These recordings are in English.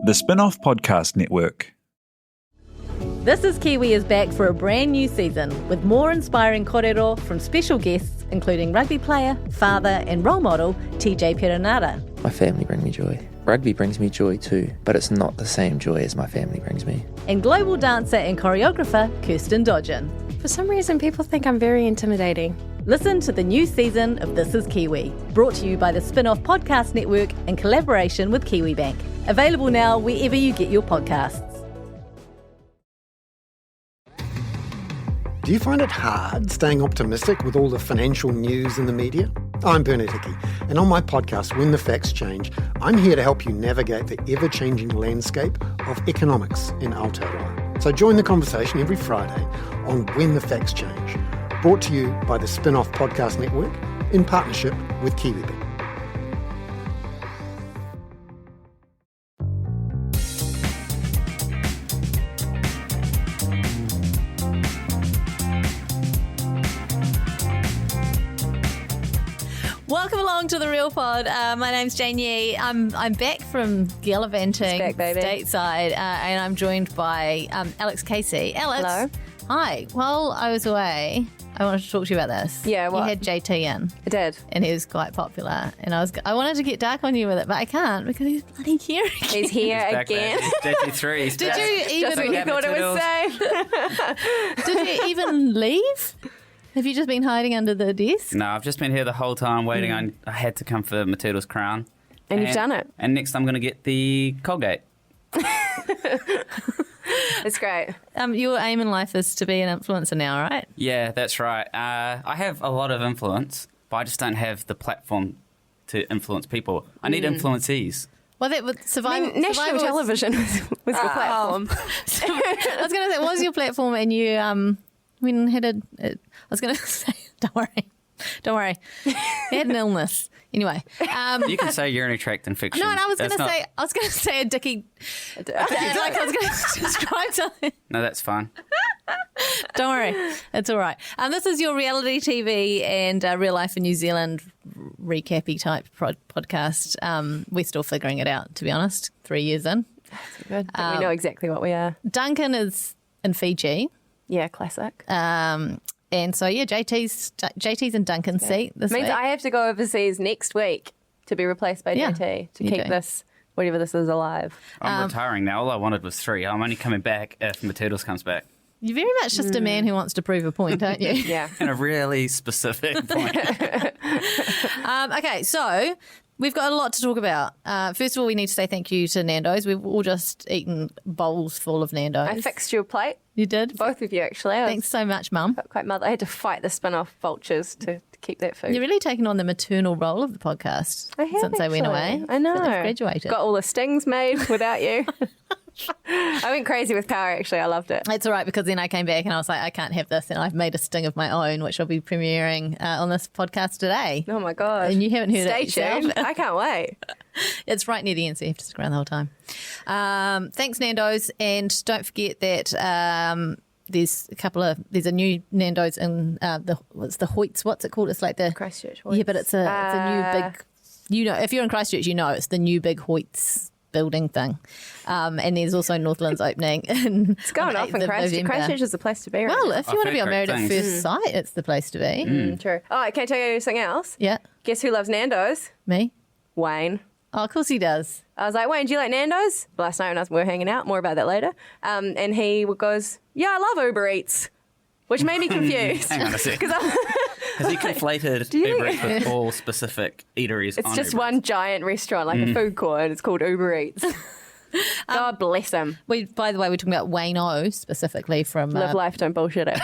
The Spin-off Podcast Network. This is Kiwi is back for a brand new season with more inspiring kōrero from special guests including rugby player, father and role model TJ Perenara. My family bring me joy. Rugby brings me joy too, but it's not the same joy as my family brings me. And global dancer and choreographer Kirsten Dodgen. For some reason, people think I'm very intimidating. Listen to the new season of This is Kiwi, brought to you by the Spin-off Podcast Network in collaboration with KiwiBank. Available now wherever you get your podcasts. Do you find it hard staying optimistic with all the financial news in the media? I'm Bernard Hickey, and on my podcast, When the Facts Change, I'm here to help you navigate the ever-changing landscape of economics in Aotearoa. So join the conversation every Friday on When the Facts Change, brought to you by the Spin-off Podcast Network in partnership with KiwiBank. Welcome along to the Real Pod. My name's Jane Yee. I'm back from gallivanting stateside, and I'm joined by Alex Casey. Alex, hello. Hi. While I was away, I wanted to talk to you about this. Yeah, what? You had JT in. I did. And he was quite popular. And I wanted to get dark on you with it, but I can't because he's bloody here again. He's here again. JT3. Did you even... Just when you thought it was safe. Did you even leave? Have you just been hiding under the desk? No, I've just been here the whole time waiting. I had to come for Matilda's crown. And you've done it. And next I'm going to get the Colgate. It's great. Your aim in life is to be an influencer now, right? Yeah, that's right. I have a lot of influence, but I just don't have the platform to influence people. I need influencees. Well, that would survive. National television was your platform. I was going to say, what was your platform? And you I was going to say, don't worry. He had an illness. Anyway, You can say urinary tract infection. No, and I was going to say a dicky. Like I was going to describe something. No, that's fine. Don't worry, it's all right. This is your reality TV and real life in New Zealand recappy type podcast. We're still figuring it out, to be honest. 3 years in. That's good. We know exactly what we are. Duncan is in Fiji. Yeah, classic. And so, yeah, JT's in Duncan's seat this Means week. I have to go overseas next week to be replaced by JT to keep this, whatever this is, alive. I'm retiring now. All I wanted was 3. I'm only coming back if Matilda's comes back. You're very much just a man who wants to prove a point, aren't you? Yeah. And a really specific point. Okay, so we've got a lot to talk about. First of all, we need to say thank you to Nando's. We've all just eaten bowls full of Nando's. I fixed your plate. You did? Both of you, actually. Thanks so much, Mum. Quite mother. I had to fight the spin-off vultures to keep that food. You're really taking on the maternal role of the podcast I have, since I went actually. away. I know. Since I've graduated. Got all the stings made without you. I went crazy with power, actually. I loved it. It's all right because then I came back and I was like, I can't have this. And I've made a sting of my own, which I'll be premiering on this podcast today. Oh, my God. And you haven't heard Stay it yourself. tuned. I can't wait. It's right near the end, so you have to stick around the whole time. Thanks, Nando's. And don't forget that there's a new Nando's in what's the Hoyts? What's it called? It's like the Christchurch. Yeah, but it's a new big. You know, if you're in Christchurch, you know it's the new big Hoyts building thing. And there's also Northlands opening. It's going off in Christchurch. Christchurch is the place to be. Well, if you want to be on Married at things. First Sight, it's the place to be. True. Oh, can I tell you something else? Yeah, Guess who loves Nando's? me. Wayne. Oh, of course he does. I was like, Wayne, do you like Nando's? Last night when we were hanging out, more about that later. And he goes, yeah, I love Uber Eats, which made me confused. Hang on a sec. 'Cause Has he conflated Uber Eats with all specific eateries? it's on just Uber one Eats? giant restaurant, like a food court, and it's called Uber Eats. God bless him. By the way, we're talking about Wayne O specifically from Live life, don't bullshit it.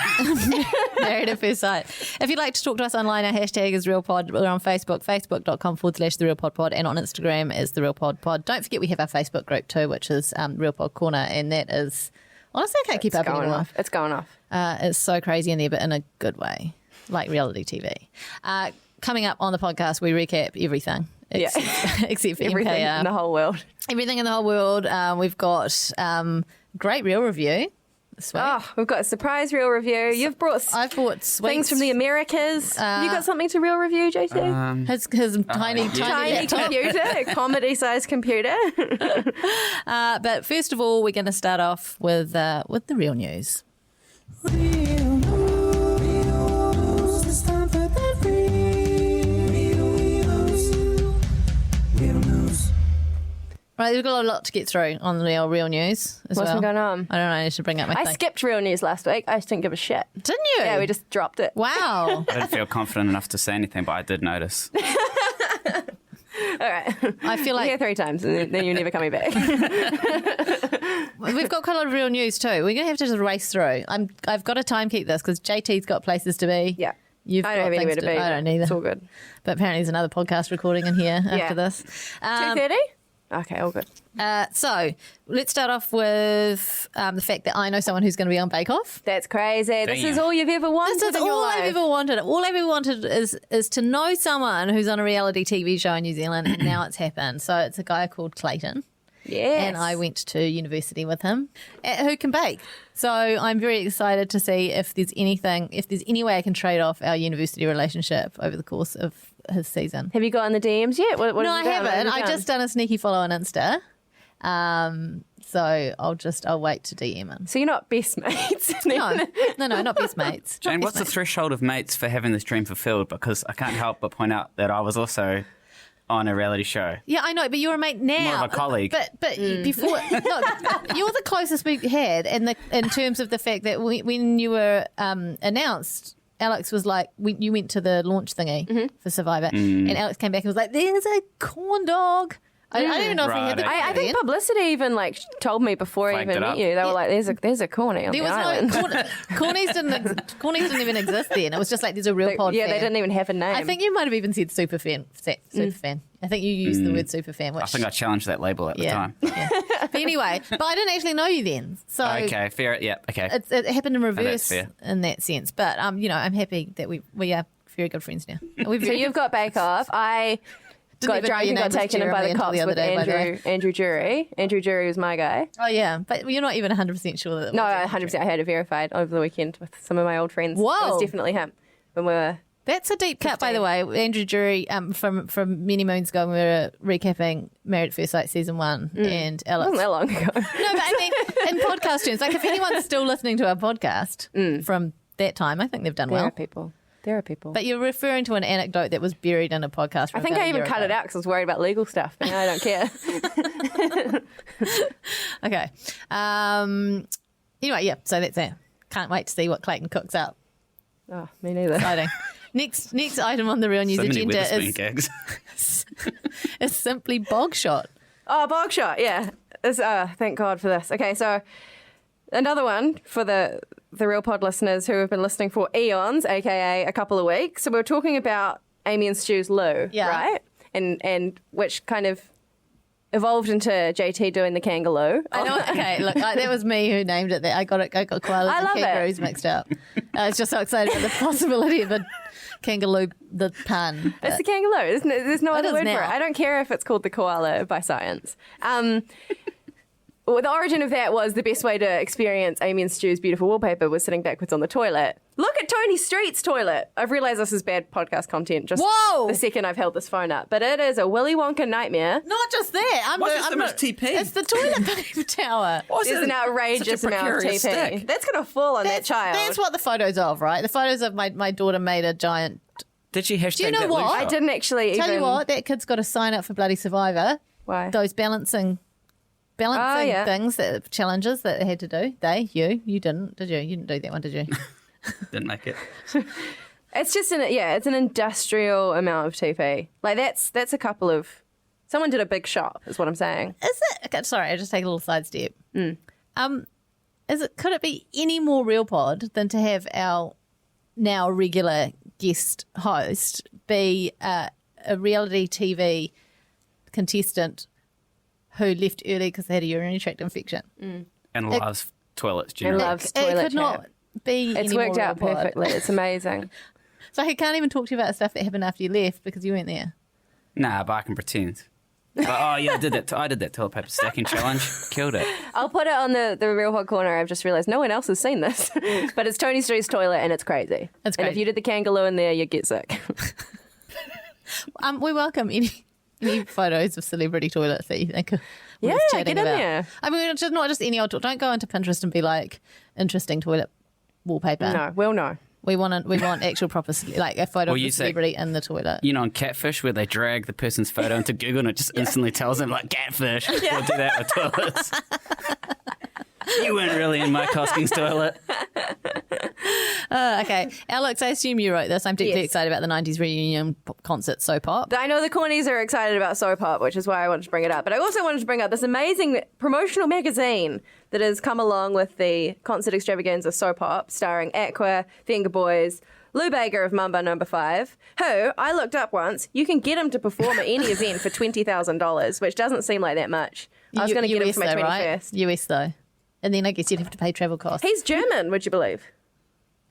Married at First Sight. If you'd like to talk to us online, our hashtag is RealPod. We're on Facebook, facebook.com/TheRealPodPod, and on Instagram is TheRealPodPod. Don't forget we have our Facebook group too, which is Real Pod Corner, and that is, honestly, I can't keep up Going anymore. off. It's going off. It's so crazy in there, but in a good way, like reality TV. Coming up on the podcast, we recap everything. Except for Everything MKR. in the whole world. Everything in the whole world. We've got great real review Sweet. Oh, we've got a surprise reel review. You've brought I've bought sweets. things from the Americas. You got something to reel review, JT? His tiny laptop. computer, a comedy-sized computer. But first of all, we're going to start off with the real news. Right, we've got a lot to get through on the real news as What's well. been going on? I don't know. I need to bring up my I thing. skipped real news last week. I just didn't give a shit. Didn't you? Yeah, we just dropped it. Wow. I didn't feel confident enough to say anything, but I did notice. All right. I feel Here like 3 times and then you're never coming back. we've got quite a lot of real news too. We're going to have to just race through. I've got to time keep this because JT's got places to be. Yeah. You've I got don't have anywhere things to be. I don't either. It's all good. But apparently there's another podcast recording in here Yeah. after this. 2:30? Okay, all good. So let's start off with the fact that I know someone who's going to be on Bake Off. That's crazy. This is Damn. all you've ever wanted This is in your all life. I've ever wanted. All I've ever wanted is to know someone who's on a reality TV show in New Zealand, and now it's happened. So it's a guy called Clayton. Yes. And I went to university with him, who can bake. So I'm very excited to see if there's any way I can trade off our university relationship over the course of his season. Have you got in the DMs yet? What No, have I you done? What have haven't. you I done? just done a sneaky follow on Insta. So I'll wait to DM him. So you're not best mates? No, not best mates. Not Jane, best what's the mates. threshold of mates for having this dream fulfilled? Because I can't help but point out that I was also on a reality show. Yeah, I know, but you're a mate now. More of a colleague. But before, look, you're the closest we had, in terms of the fact that when you were announced, Alex was like, you went to the launch thingy for Survivor, and Alex came back and was like, "There's a corn dog." I don't even know if he had the. Right, I think publicity even told me before I Flagged even it met up. you. They were like, "There's a corny on There the was island." no cornies didn't even exist then. It was just like there's a real pod. Yeah, fan. they didn't even have a name. I think you might have even said super fan. I think you used the word super fan. Which I think I challenged that label at the time. Yeah. But anyway, but I didn't actually know you then. So Okay, fair. Yeah, okay. it happened in reverse fair. in that sense. But I'm happy that we are very good friends now. So you've got Bake Off. I Didn't got even drunk know your and got name was taken in by Jeremy the until cops the other with day, by the way. Andrew Jury. Andrew Jury was my guy. Oh yeah, but you're not even 100% sure that. It No, was 100%. I had it verified over the weekend with some of my old friends. Whoa. It was definitely him when we were. That's a deep cut, by the way. Andrew Jury, from many moons ago, when we were recapping Married at First Sight season 1, and Alex. Wasn't that long ago. No, but I mean, in podcast terms, like if anyone's still listening to our podcast from that time, I think they've done There are well. people. There are people. But you're referring to an anecdote that was buried in a podcast. I think I even cut it out because I was worried about legal stuff. But now I don't care. Okay. Anyway, yeah. So that's it. Can't wait to see what Clayton cooks up. Oh, me neither. Exciting. Next item on the real news So many agenda Witherspoon gigs. is simply bog shot. Oh, bog shot. Yeah. Thank God for this. Okay, so another one for the Real Pod listeners who have been listening for eons, aka a couple of weeks. So we were talking about Amy and Stu's loo, Yeah. right? And which kind of evolved into JT doing the kangaroo. I know. Okay, look, that was me who named it. That I got koalas I and love it. kangaroos mixed up. I was just so excited about the possibility of a kangaroo, the pun. It's the kangaroo, isn't it? There's no It other is word for now. it. I don't care if it's called the koala by science. Well, the origin of that was the best way to experience Amy and Stu's beautiful wallpaper was sitting backwards on the toilet. Look at Tony Street's toilet. I've realised this is bad podcast content just Whoa! the second I've held this phone up. But it is a Willy Wonka nightmare. Not just that. What's so much TP? It's the toilet paper tower. There's an outrageous such a amount of precarious TP. stick? That's going to fall on that child. That's what the photos of, right? The photos of my daughter made a giant. Did she hashtag Do you know that what? loo I shot? didn't actually Tell even... you what, that kid's got to sign up for bloody Survivor. Why? Those balancing Oh, yeah. things, challenges that they had to do. You didn't, did you? You didn't do that one, did you? Didn't make it. It's just it's an industrial amount of TP. Like that's a couple of... Someone did a big shop, is what I'm saying. Is it? Okay, sorry, I just take a little sidestep. Could it be any more real pod than to have our now regular guest host be a reality TV contestant who left early because they had a urinary tract infection? And loves toilets And generally. loves It toilet could not chat. be. It's any worked more out real pod. perfectly. It's amazing. So he can't even talk to you about stuff that happened after you left because you weren't there. Nah, but I can pretend. But, oh, yeah, I did that toilet paper stacking challenge. Killed it. I'll put it on the Real Pod Corner. I've just realised no one else has seen this. But it's Tony Street's toilet and it's crazy. It's And great. if you did the kangaroo in there, you'd get sick. We welcome any photos of celebrity toilets that you think are Yeah, worth chatting get in about. there. I mean, just not just any old. Don't go into Pinterest and be like interesting toilet wallpaper. No, well, no. We want actual proper like a photo Well, of you the say- celebrity in the toilet. You know, on Catfish, where they drag the person's photo into Google and it just instantly tells them, like, Catfish. We'll do that with toilets. You weren't really in Mike Hosking's toilet. Okay, Alex, I assume you wrote this. I'm deeply Yes. excited about the 90s reunion concert Soap Pop. I know the cornies are excited about Soap Pop, which is why I wanted to bring it up. But I also wanted to bring up this amazing promotional magazine that has come along with the concert extravaganza Soap Pop, starring Aqua, Finger Boys, Lou Bega of Mamba No. 5, who I looked up once. You can get him to perform at any event for $20,000, which doesn't seem like that much. I was going to get him US for my though, 21st. right? US though. And then I guess you'd have to pay travel costs. He's German, would you believe?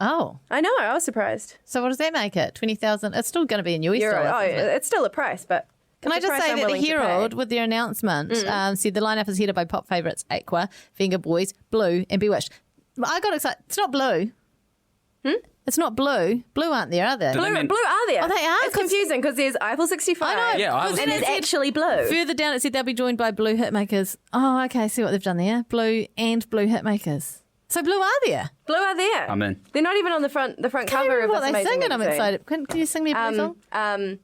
Oh, I know, I was surprised. so what does that make it? 20,000? It's still going to be in US Euro. dollars. Oh, isn't it? it's still a price, but Can I it's a just price say I'm that the willing to pay. Herald, with their announcement, said the lineup is headed by pop favourites Aqua, Finger Boys, Blue, and Bewitched. I got excited. It's not Blue. It's not Blue. Blue aren't there, are they? Do they mean- Blue are there. Oh, they are? It's confusing because there's Eiffel 65. I know. Yeah, I was- and it's actually blue. Further down, it said they'll be joined by Blue Hitmakers. Oh, okay. I see what they've done there. Blue and Blue Hitmakers. So Blue are there. Blue are there. I'm in. They're not even on the front Can't cover of remember this what they amazing sing, and I'm magazine. excited. Can you sing me a blue song?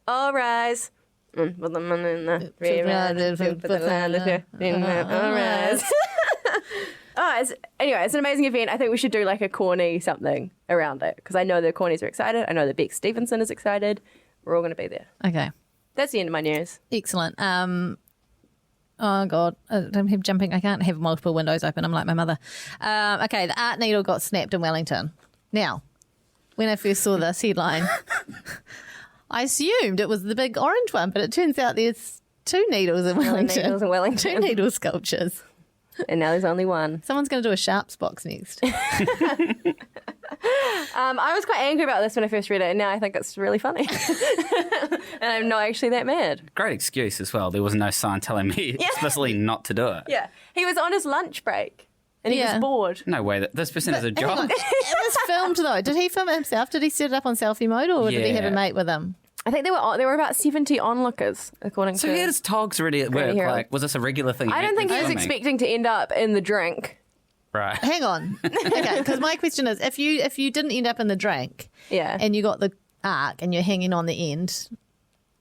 All rise. With the money in the free ride, for the land of the- all rise. Anyway, it's an amazing event. I think we should do like a corny something around it because I know the cornies are excited. I know that Beck Stevenson is excited. We're all going to be there. Okay. That's the end of my news. Excellent. Oh God, I don't have jumping. I can't have multiple windows open. I'm like my mother. Okay, the art needle got snapped in Wellington. Now, when I first saw this headline, I assumed it was the big orange one, but it turns out there's two needles in Wellington. Needles in Wellington. Two needle sculptures. And now there's only one. Someone's going to do a sharps box next. I was quite angry about this when I first read it, and now I think it's really funny. And I'm not actually that mad. Great excuse as well. There was no sign telling me explicitly not to do it. Yeah. He was on his lunch break, and he Yeah. was bored. No way that this person has a Hang job. on. It was filmed though. Did he film it himself? Did he set it up on selfie mode, or did he have a Yeah. mate with him? I think there were about 70 onlookers, according So to... he had his togs already at work. Herald. Like, was this a regular thing? I don't think he was Filming? expecting to end up in the drink. Right. Hang on. Okay, because my question is, if you didn't end up in the drink, Yeah. and you got the arc and you're hanging on the end,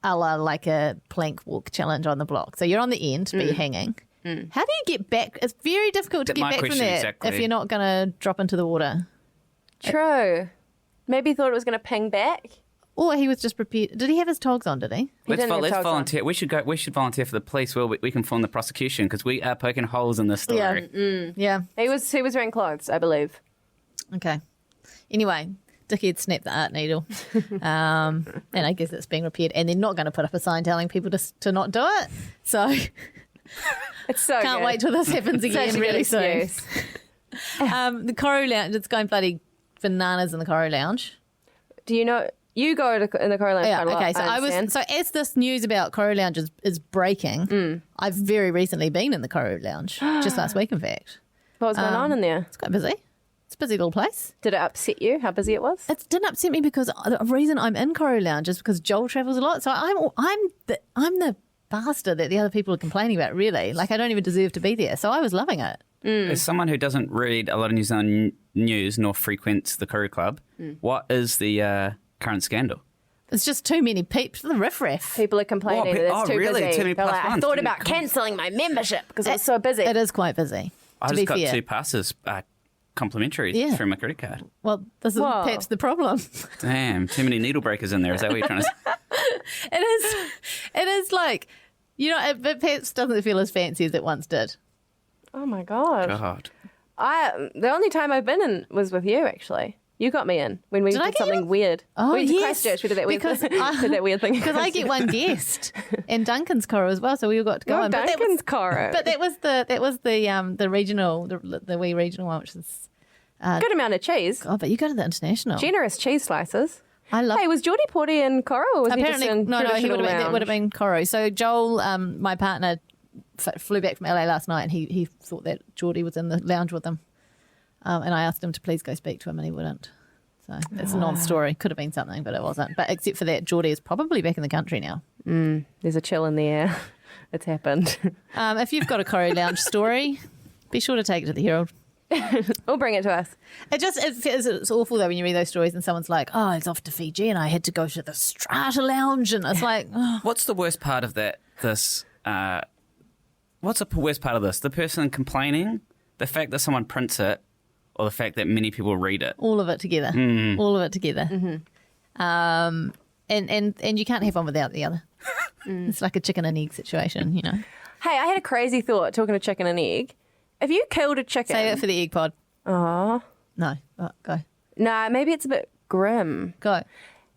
a la like a plank walk challenge on the block. So you're on the end, but you're hanging. How do you get back? It's very difficult to That's get my back from question there exactly. if you're not going to drop into the water. True. Maybe he thought it was going to ping back. Or he was just prepared. Did he have his togs on? Did he? Let's didn't have let's togs on. volunteer. We should volunteer for the police. Well, we can form the prosecution because we are poking holes in this story. Yeah. He was wearing clothes, I believe. Okay. Anyway, Dickie had snapped the art needle, and I guess it's being repaired. And they're not going to put up a sign telling people to not do it. So It's so can't good. wait till this happens Such again a good really soon. excuse. The Coro Lounge, it's going bloody bananas in the Coro Lounge. Do you know... You go in the Coro Lounge Yeah, quite a lot, okay. So understand. as this news about Coro Lounge is breaking, I've very recently been in the Coro Lounge, just last week, in fact. What was going on in there? It's quite busy. It's a busy little place. Did it upset you how busy it was? It didn't upset me because the reason I'm in Coro Lounge is because Joel travels a lot. So I'm the bastard that the other people are complaining about. Really, like I don't even deserve to be there. So I was loving it. As someone who doesn't read a lot of New Zealand news nor frequents the Curry Club, what is the current scandal? It's just too many peeps. The riffraff. People are complaining that it's too really? busy. Too many They're plus like, I ones, thought too many about cancelling my membership because it was so busy. It is quite busy. I to just be got fair. 2 passes complimentary Yeah. through my credit card. Well, this is Whoa. perhaps the problem. Damn, too many needle breakers in there. Is that what you're trying to say? It is like, you know, it perhaps doesn't feel as fancy as it once did. Oh my god! God. The only time I've been in was with you. Actually, you got me in when we Did I did get something you? weird. Oh, we went to yes. Christchurch. We did that weird, Because did that weird thing. Because I get one guest and Duncan's Coro as well, so we all got to go Oh, in. But that was- Duncan's Coro. But that was the regional, the wee regional one, which is Good amount of cheese. but you go to the international. Generous cheese slices. I love. Hey, was Geordie Porty in Coro or was Apparently, he just in no, he traditional would have been. That lounge? would have been Coro. So Joel, my partner, flew back from LA last night, and he thought that Geordie was in the lounge with him, and I asked him to please go speak to him, and he wouldn't. So it's a non-story. Could have been something, but it wasn't. But except for that, Geordie is probably back in the country now. There's a chill in the air. It's happened. If you've got a Coro lounge story, be sure to take it to the Herald. Or bring it to us. It's awful though when you read those stories and someone's like, oh, it's off to Fiji and I had to go to the Strata Lounge, and it's like, oh. What's the worst part of that? What's the worst part of this? The person complaining, the fact that someone prints it, or the fact that many people read it? All of it together. All of it together. And you can't have one without the other. It's like a chicken and egg situation, you know. Hey, I had a crazy thought talking to chicken and egg. If you killed a chicken... Save it for the egg pod. Oh. No. Go. Nah, maybe it's a bit grim. Go.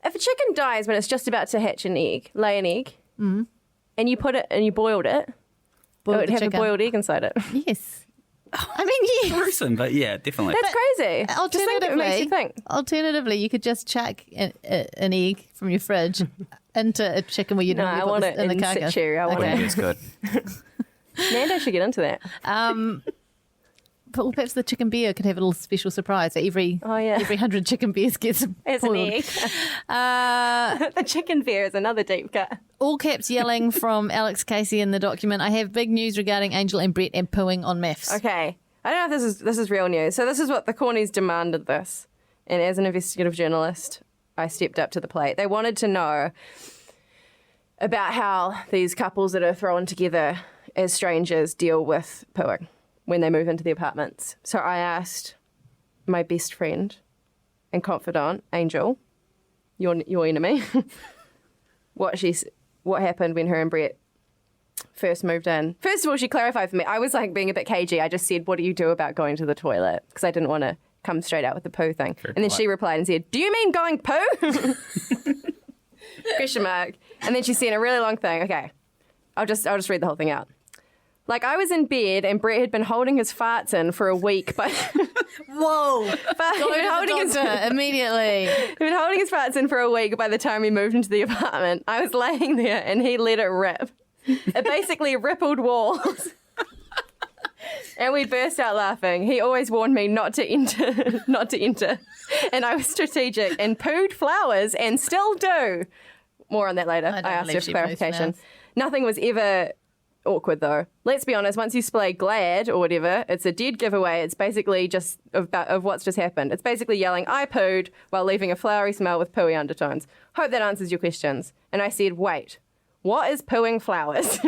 If a chicken dies when it's just about to hatch an egg, lay an egg, and you put it and you boiled it, it would have chicken. a boiled egg inside it. Yes. I mean, yes. Gruesome, but yeah, definitely. That's crazy. Just think, it makes you think. Alternatively, you could just chuck an egg from your fridge into a chicken where you No, normally I put want this it in the in carcass. situ. I want Oh, yeah, it. that's good. Nando should get into that. But perhaps the chicken beer could have a little special surprise. So every 100 chicken beers gets As an boiled. egg. The chicken beer is another deep cut. All caps yelling from Alex Casey in the document. I have big news regarding Angel and Brett and pooing on maths. Okay. I don't know if this is real news. So this is what the Cornies demanded this. And as an investigative journalist, I stepped up to the plate. They wanted to know about how these couples that are thrown together as strangers deal with pooing when they move into the apartments. So I asked my best friend and confidant, Angel, your enemy, what happened when her and Brett first moved in. First of all, she clarified for me. I was like being a bit cagey. I just said, what do you do about going to the toilet? Because I didn't want to come straight out with the poo thing. Very and then polite. she replied and said, do you mean going poo? Question mark. And then she sent a really long thing. Okay, I'll just read the whole thing out. Like, I was in bed and Brett had been holding his farts in for a week, but Whoa! he'd been Immediately. he'd been holding his farts in for a week by the time we moved into the apartment. I was laying there and he let it rip. It basically rippled walls. And we burst out laughing. He always warned me not to enter. And I was strategic and pooed flowers and still do. More on that later. I don't I asked her believe for she poos clarification. flowers. Nothing was ever awkward though. Let's be honest, once you splay glad or whatever, it's a dead giveaway. It's basically just of what's just happened. It's basically yelling, I pooed, while leaving a flowery smell with pooey undertones. Hope that answers your questions. And I said, wait, what is pooing flowers?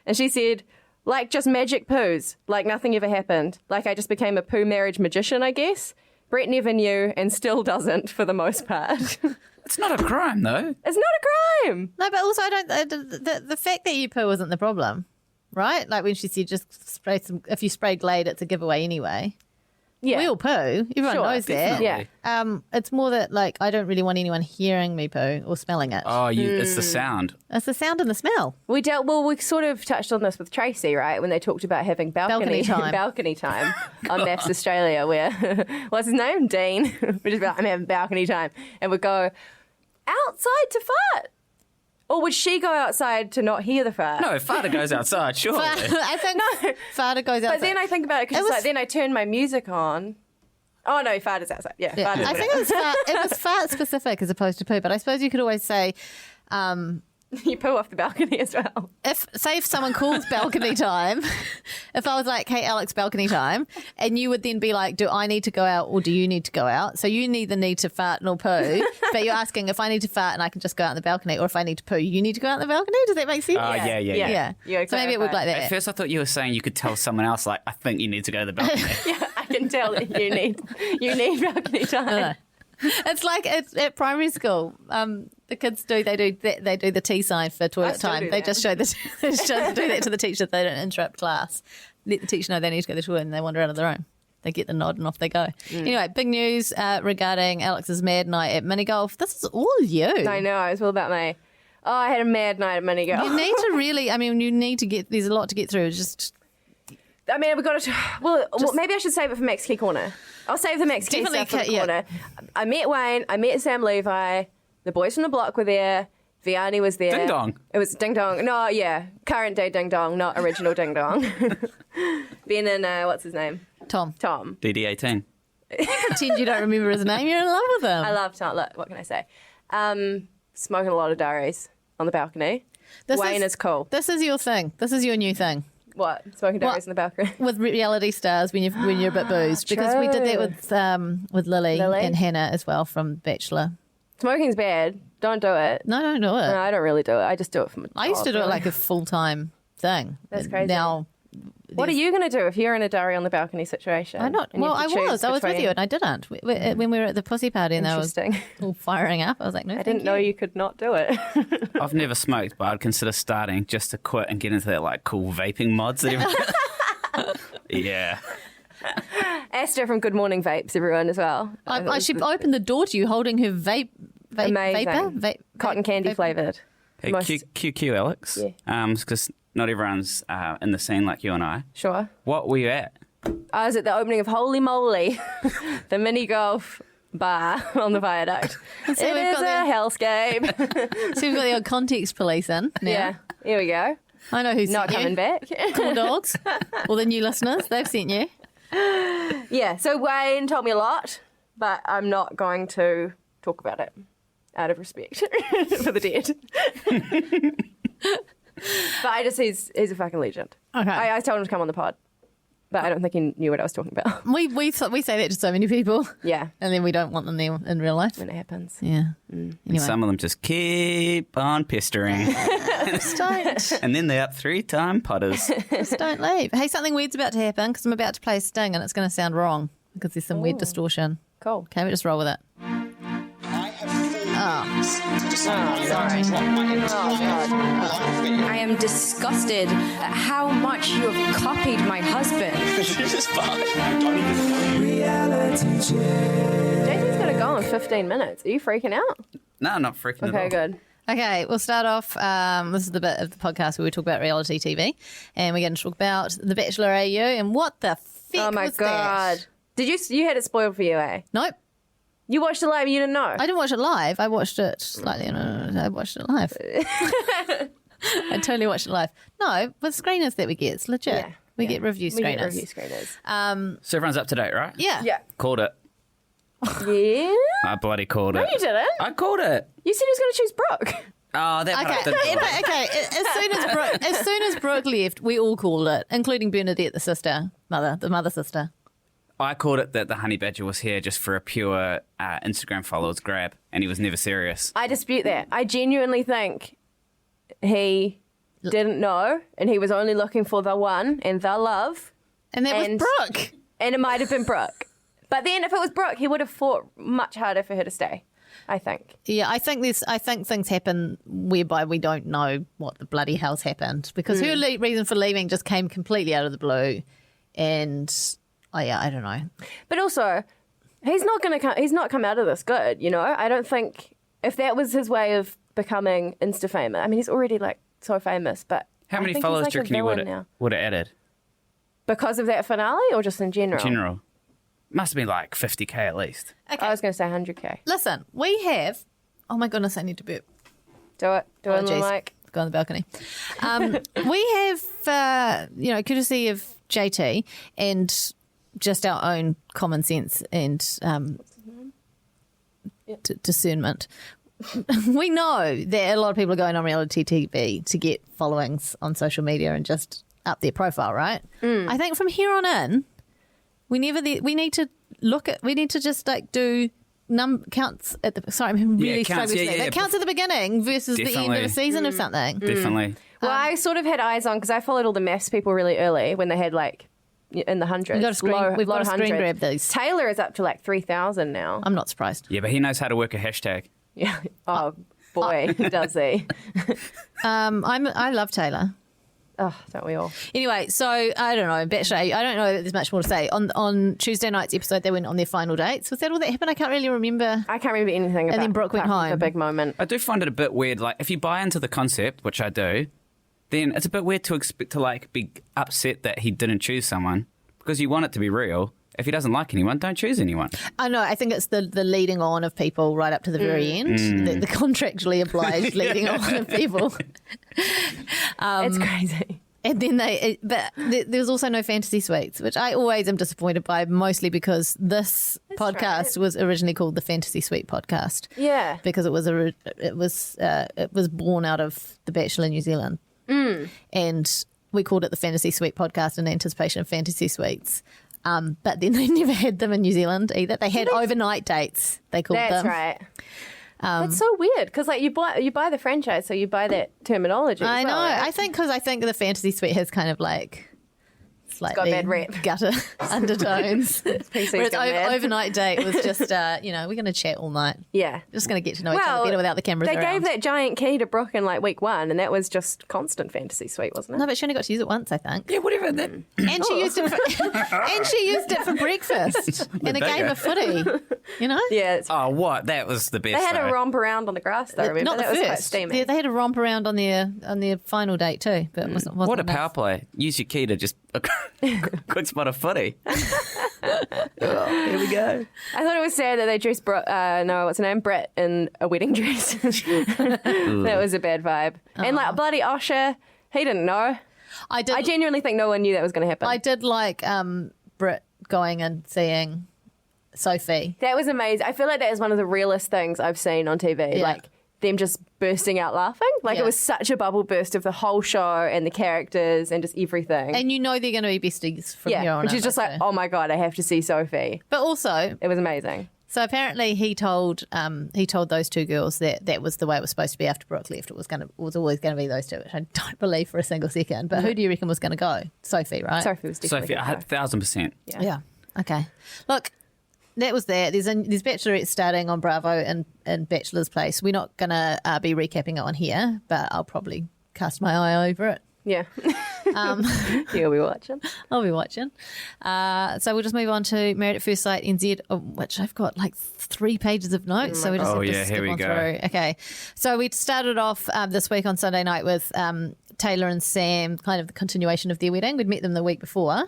And she said, like just magic poos, like nothing ever happened. Like I just became a poo marriage magician, I guess. Brett never knew and still doesn't for the most part. It's not a crime, though. It's not a crime. No, but also I don't. The fact that you poo isn't the problem, right? Like when she said just spray some. If you spray Glade, it's a giveaway anyway. Yeah. We all poo. Everyone Sure, knows that. definitely. Yeah. It's more that like I don't really want anyone hearing me poo or smelling it. Oh, it's the sound. It's the sound and the smell. We sort of touched on this with Tracy, right? When they talked about having balcony time on Maths Australia, where what's his name? Dean. We're just like, I'm having balcony time, and we'd go outside to fart, or would she go outside to not hear the fart? No, father goes outside, surely. I think Farda goes outside. But then I think about it because was- then I turn my music on. Oh no, fart is outside. Yeah, Yeah. fart is I think it was fart specific as opposed to poo. But I suppose you could always say, you poo off the balcony as well. if someone calls balcony time, if I was like, hey Alex, balcony time, and you would then be like, do I need to go out or do you need to go out? So you neither need to fart nor poo, but you're asking if I need to fart and I can just go out on the balcony, or if I need to poo, you need to go out on the balcony. Does that make sense? Yeah. Yeah. You So maybe it would clarify. like At that. first, I thought you were saying you could tell someone else, like, I think you need to go to the balcony. Yeah, I can tell that you need balcony time. It's like at primary school. The kids do the T sign for toilet still time. do They that. just show do that to the teacher. They don't interrupt class. Let the teacher know they need to go to the toilet, and they wander out of the room. They get the nod and off they go. Anyway, big news regarding Alex's mad night at mini golf. This is all you. I know. It's all about me. Oh, I had a mad night at mini golf. You need to really. I mean, you need to get. There's a lot to get through. Just I mean, we've got to. Well, maybe I should save it for Max Key Corner. I'll save the Max Key Definitely stuff for the yeah. corner. I met Wayne. I met Sam Levi. The boys from the block were there. Vianney was there. Ding Dong. It was Ding Dong. No, yeah. Current day Ding Dong, not original Ding Dong. Ben and, what's his name? Tom. DD18. Pretend you don't remember his name. You're in love with him. I love Tom. Look, what can I say? Smoking a lot of durries on the balcony. Wayne is cool. This is your thing. This is your new thing. What? Smoking durries on the balcony? With reality stars when you're a bit boozed. Because we did that with Lily and Hannah as well from Bachelor. Smoking's bad. Don't do it. No, don't do it. No, I don't really do it. I just do it for my I used to do it like a full-time thing. That's crazy. Now, what are you going to do if you're in a durry on the balcony situation? I'm not. and you Well, I have to choose was. I was with between- you, and I didn't. When we were at the pussy party, and they was Interesting. all firing up. I was like, no, I didn't know you could not do it. I've never smoked, but I'd consider starting just to quit and get into that like cool vaping mods. Yeah. Esther from Good Morning Vapes, everyone, as well. I should open the door to you, holding her Amazing. vapor, Cotton candy vapor. flavoured. Hey, QQ, Alex. Yeah. Because not everyone's in the scene like you and I. Sure. What were you at? I was at the opening of Holy Moly, the mini golf bar on the viaduct. So It we've is got a hellscape. So we've got the old context police in now. Yeah, here we go. I know who's Not sent coming you. back. Cool dogs. Or the new listeners, they've sent you. Yeah, so Wayne told me a lot, but I'm not going to talk about it out of respect for the dead. But he's a fucking legend. Okay. I told him to come on the pod, but I don't think he knew what I was talking about. We say that to so many people, Yeah, and then we don't want them there in real life. when it happens. Yeah. And Anyway. some of them just keep on pestering. Just don't. And then they're up 3-time putters. Just don't leave. Hey, something weird's about to happen because I'm about to play a sting and it's going to sound wrong because there's some weird distortion. Cool. Okay, we just roll with it. I am disgusted at how much you have copied my husband. JT's going to go in 15 minutes. Are you freaking out? No, I'm not freaking at all. Okay, good. Okay, we'll start off. This is the bit of the podcast where we talk about reality TV, and we're going to talk about The Bachelor AU and what the fuck Oh my was god! that? Did you had it spoiled for you, eh? Nope, You watched it live and you didn't know. I didn't watch it live. I watched it slightly. I watched it live. I totally watched it live. No, but screeners that we get, it's legit. Yeah, we yeah. get review We screeners. get review screeners. So everyone's up to date, right? Yeah. Called it. Yeah. I bloody called it. You didn't. I called it. You said he was going to choose Brooke. Oh, that part I Okay, didn't like. okay. As soon as Brooke left, we all called it, including Bernadette, the mother sister. I called it that the honey badger was here just for a pure Instagram followers grab, and he was never serious. I dispute that. I genuinely think he didn't know, and he was only looking for the one and the love, And that And- was Brooke. and it might have been Brooke. But then, if it was Brooke, he would have fought much harder for her to stay. I think. Yeah, I think things happen whereby we don't know what the bloody hell's happened because her reason for leaving just came completely out of the blue, and I don't know. But also, he's not going to come. He's not come out of this good. You know, I don't think if that was his way of becoming insta famous. I mean, he's already like so famous. But How I many think followers he's do you like reckon a he villain now would have added? because of that finale, or just in general? General. Must have been like 50k at least. I was going to say 100k. Listen, we have. Oh my goodness, I need to burp. Do it. Do it on the Apologies. mic. Go on the balcony. We have, courtesy of JT and just our own common sense and discernment. We know that a lot of people are going on reality TV to get followings on social media and just up their profile, right? I think from here on in, we need to just like do counts at the. Sorry, I'm really counts, struggling. yeah, yeah, that counts at the beginning versus the end of Definitely. a season of something. Definitely. Well, I sort of had eyes on because I followed all the maths people really early when they had like in the hundreds. We've got to screen hundreds. grab these. Taylor is up to like 3,000 now. I'm not surprised. Yeah, but he knows how to work a hashtag. Yeah. Oh boy, does he? I love Taylor. Oh, don't we all? Anyway, so I don't know, Bachelor. I don't know if there's much more to say. On Tuesday night's episode, they went on their final dates. Was that all that happened? I can't really remember. I can't remember anything about. then Brooke went apart from home. The big moment. I do find it a bit weird. Like, if you buy into the concept, which I do, then it's a bit weird to expect to like be upset that he didn't choose someone because you want it to be real. If he doesn't like anyone, don't choose anyone. I know. I think it's the leading on of people right up to the very end. The contractually obliged leading on of people. It's crazy. And then there was also no fantasy suites, which I always am disappointed by, mostly because this podcast was originally called the Fantasy Suite Podcast. Yeah. Because it was born out of the Bachelor New Zealand, and we called it the Fantasy Suite Podcast in anticipation of fantasy suites. But then they never had them in New Zealand either. They had overnight dates. They called them. That's right. It's so weird because like you buy the franchise, so you buy that terminology. I know. Right? I think the fantasy suite has kind of like slightly got a bad rep. gutter undertones. PC's Whereas gone mad. overnight date was just we're going to chat all night. Yeah. Just going to get to know each other better without the cameras They around. gave that giant key to Brooke in like week 1, and that was just constant fantasy suite, wasn't it? No, but she only got to use it once, I think. Yeah, whatever. That. And she used it for breakfast in a game of footy. You know? Yeah. It's, Oh, what? That was the best. they had though. a romp around on the grass, though. Remember Not the that was quite first. steamy. They had a romp around on their final date too, but it wasn't What a enough. power play. Use your key to just a quick spot of footy. Here we go. I thought it was sad that they dressed what's her name? Brett in a wedding dress. That was a bad vibe. And like bloody Osher, he didn't know. I I genuinely think no one knew that was going to happen. I did like Britt going and seeing Sophie. That was amazing. I feel like that is one of the realest things I've seen on TV. Yeah. Like them just bursting out laughing. Like Yeah. it was such a bubble burst of the whole show and the characters and just everything. And you know they're going to be besties from here yeah, on and she's out, just like, too. oh my God, I have to see Sophie. But also, It was amazing. so apparently he told those two girls that was the way it was supposed to be after Brooke left. It was always going to be those two, which I don't believe for a single second. But who do you reckon was going to go? Sophie, right? Sophie was definitely Sophie, gonna go. 1,000%. Yeah. Okay. Look, that was there. There's Bachelorette starting on Bravo and Bachelor's Place. We're not going to be recapping it on here, but I'll probably cast my eye over it. Yeah. You'll be watching. I'll be watching. So we'll just move on to Married at First Sight NZ, which I've got like 3 pages of notes. So we just God. have Oh, to yeah, skip here we on go. through. Okay. So we started off this week on Sunday night with Taylor and Sam, kind of the continuation of their wedding. We'd met them the week before,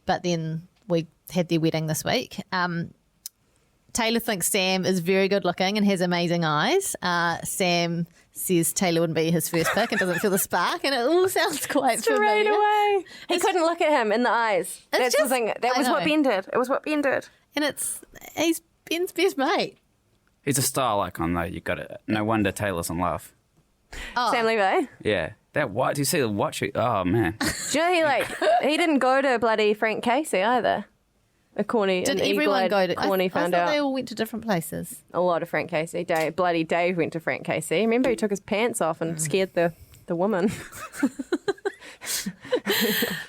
but then we had their wedding this week. Taylor thinks Sam is very good looking and has amazing eyes. Sam says Taylor wouldn't be his first pick and doesn't feel the spark, and it all sounds quite Straight familiar. away. He couldn't look at him in the eyes. That's just- the thing. That I was what know. Ben did. It was what Ben did. And he's Ben's best mate. He's a style icon, though. You got it. No wonder Taylor's in love. Sam Levi. Yeah. That watch. Do you see the watch? Oh, man. Do you know he didn't go to bloody Frank Casey either. Did everyone go to? Corny I found thought out they all went to different places. a lot of Frank Casey. Bloody Dave went to Frank Casey. Remember he took his pants off and scared the woman.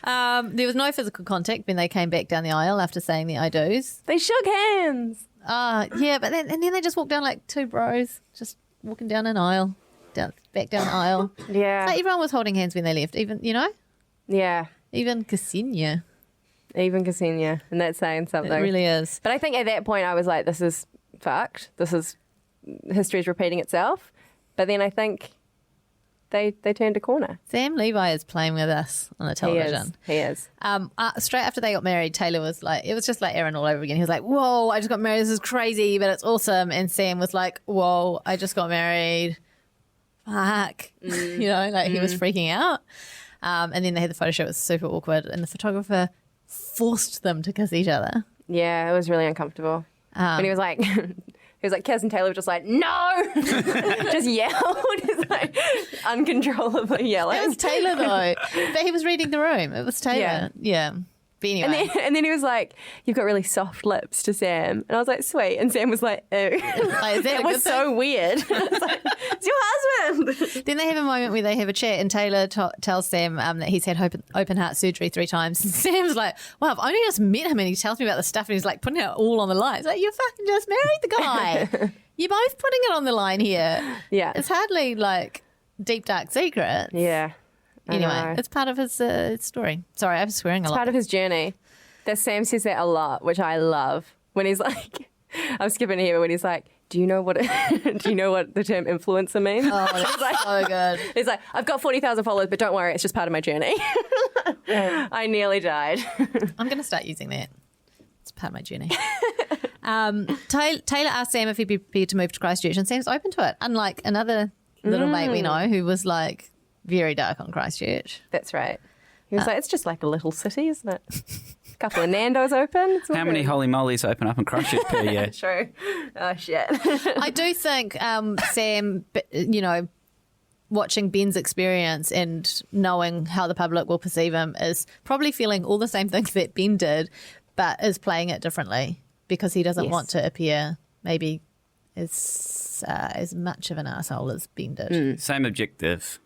There was no physical contact when they came back down the aisle after saying the I do's. They shook hands. Yeah, but then they just walked down like two bros, just walking down an aisle, back down the aisle. Yeah. Like everyone was holding hands when they left, even Yeah. even Ksenia. Even Ksenia. And that's saying something. It really is. But I think at that point I was like, this is fucked. History is repeating itself. But then I think they turned a corner. Sam Levi is playing with us on the television. He is. Straight after they got married, Taylor was like, it was just like Aaron all over again. He was like, whoa, I just got married. This is crazy, but it's awesome. And Sam was like, whoa, I just got married. Fuck. He was freaking out. And then they had the photo shoot. It was super awkward. And the photographer forced them to kiss each other. Yeah, it was really uncomfortable. When he was like, Kez and Taylor were just like, no! Just yelled. It's like uncontrollably yelling. It was Taylor though. But he was reading the room. It was Taylor. Yeah. But anyway. And then he was like, you've got really soft lips to Sam. And I was like, sweet. And Sam was like, ew. Like, is that a It good was so weird. I was like, it's your husband. Then they have a moment where they have a chat and Taylor tells Sam that he's had open heart surgery 3 times. And Sam's like, wow, I've only just met him and he tells me about the stuff and he's like putting it all on the line. It's like, you fucking just married the guy. You're both putting it on the line here. Yeah. It's hardly like deep, dark secrets. Yeah. I Anyway, know. it's part of his story. Sorry, I'm swearing a lot. Part of his journey. That Sam says that a lot, which I love. When he's like, I'm skipping here, but when he's like, do you know what the term influencer means? Oh, that's like, so good. He's like, I've got 40,000 followers, but don't worry, it's just part of my journey. I nearly died. I'm going to start using that. It's part of my journey. Taylor asked Sam if he'd be prepared to move to Christchurch, and Sam's open to it, unlike another little mate we know who was like very dark on Christchurch. That's right. He was like, it's just like a little city, isn't it? A couple of Nando's open. It's How many holy mollies open up in Christchurch per year? True. Oh, shit. I do think Sam, watching Ben's experience and knowing how the public will perceive him is probably feeling all the same things that Ben did, but is playing it differently because he doesn't want to appear maybe as much of an asshole as Ben did. Same objective,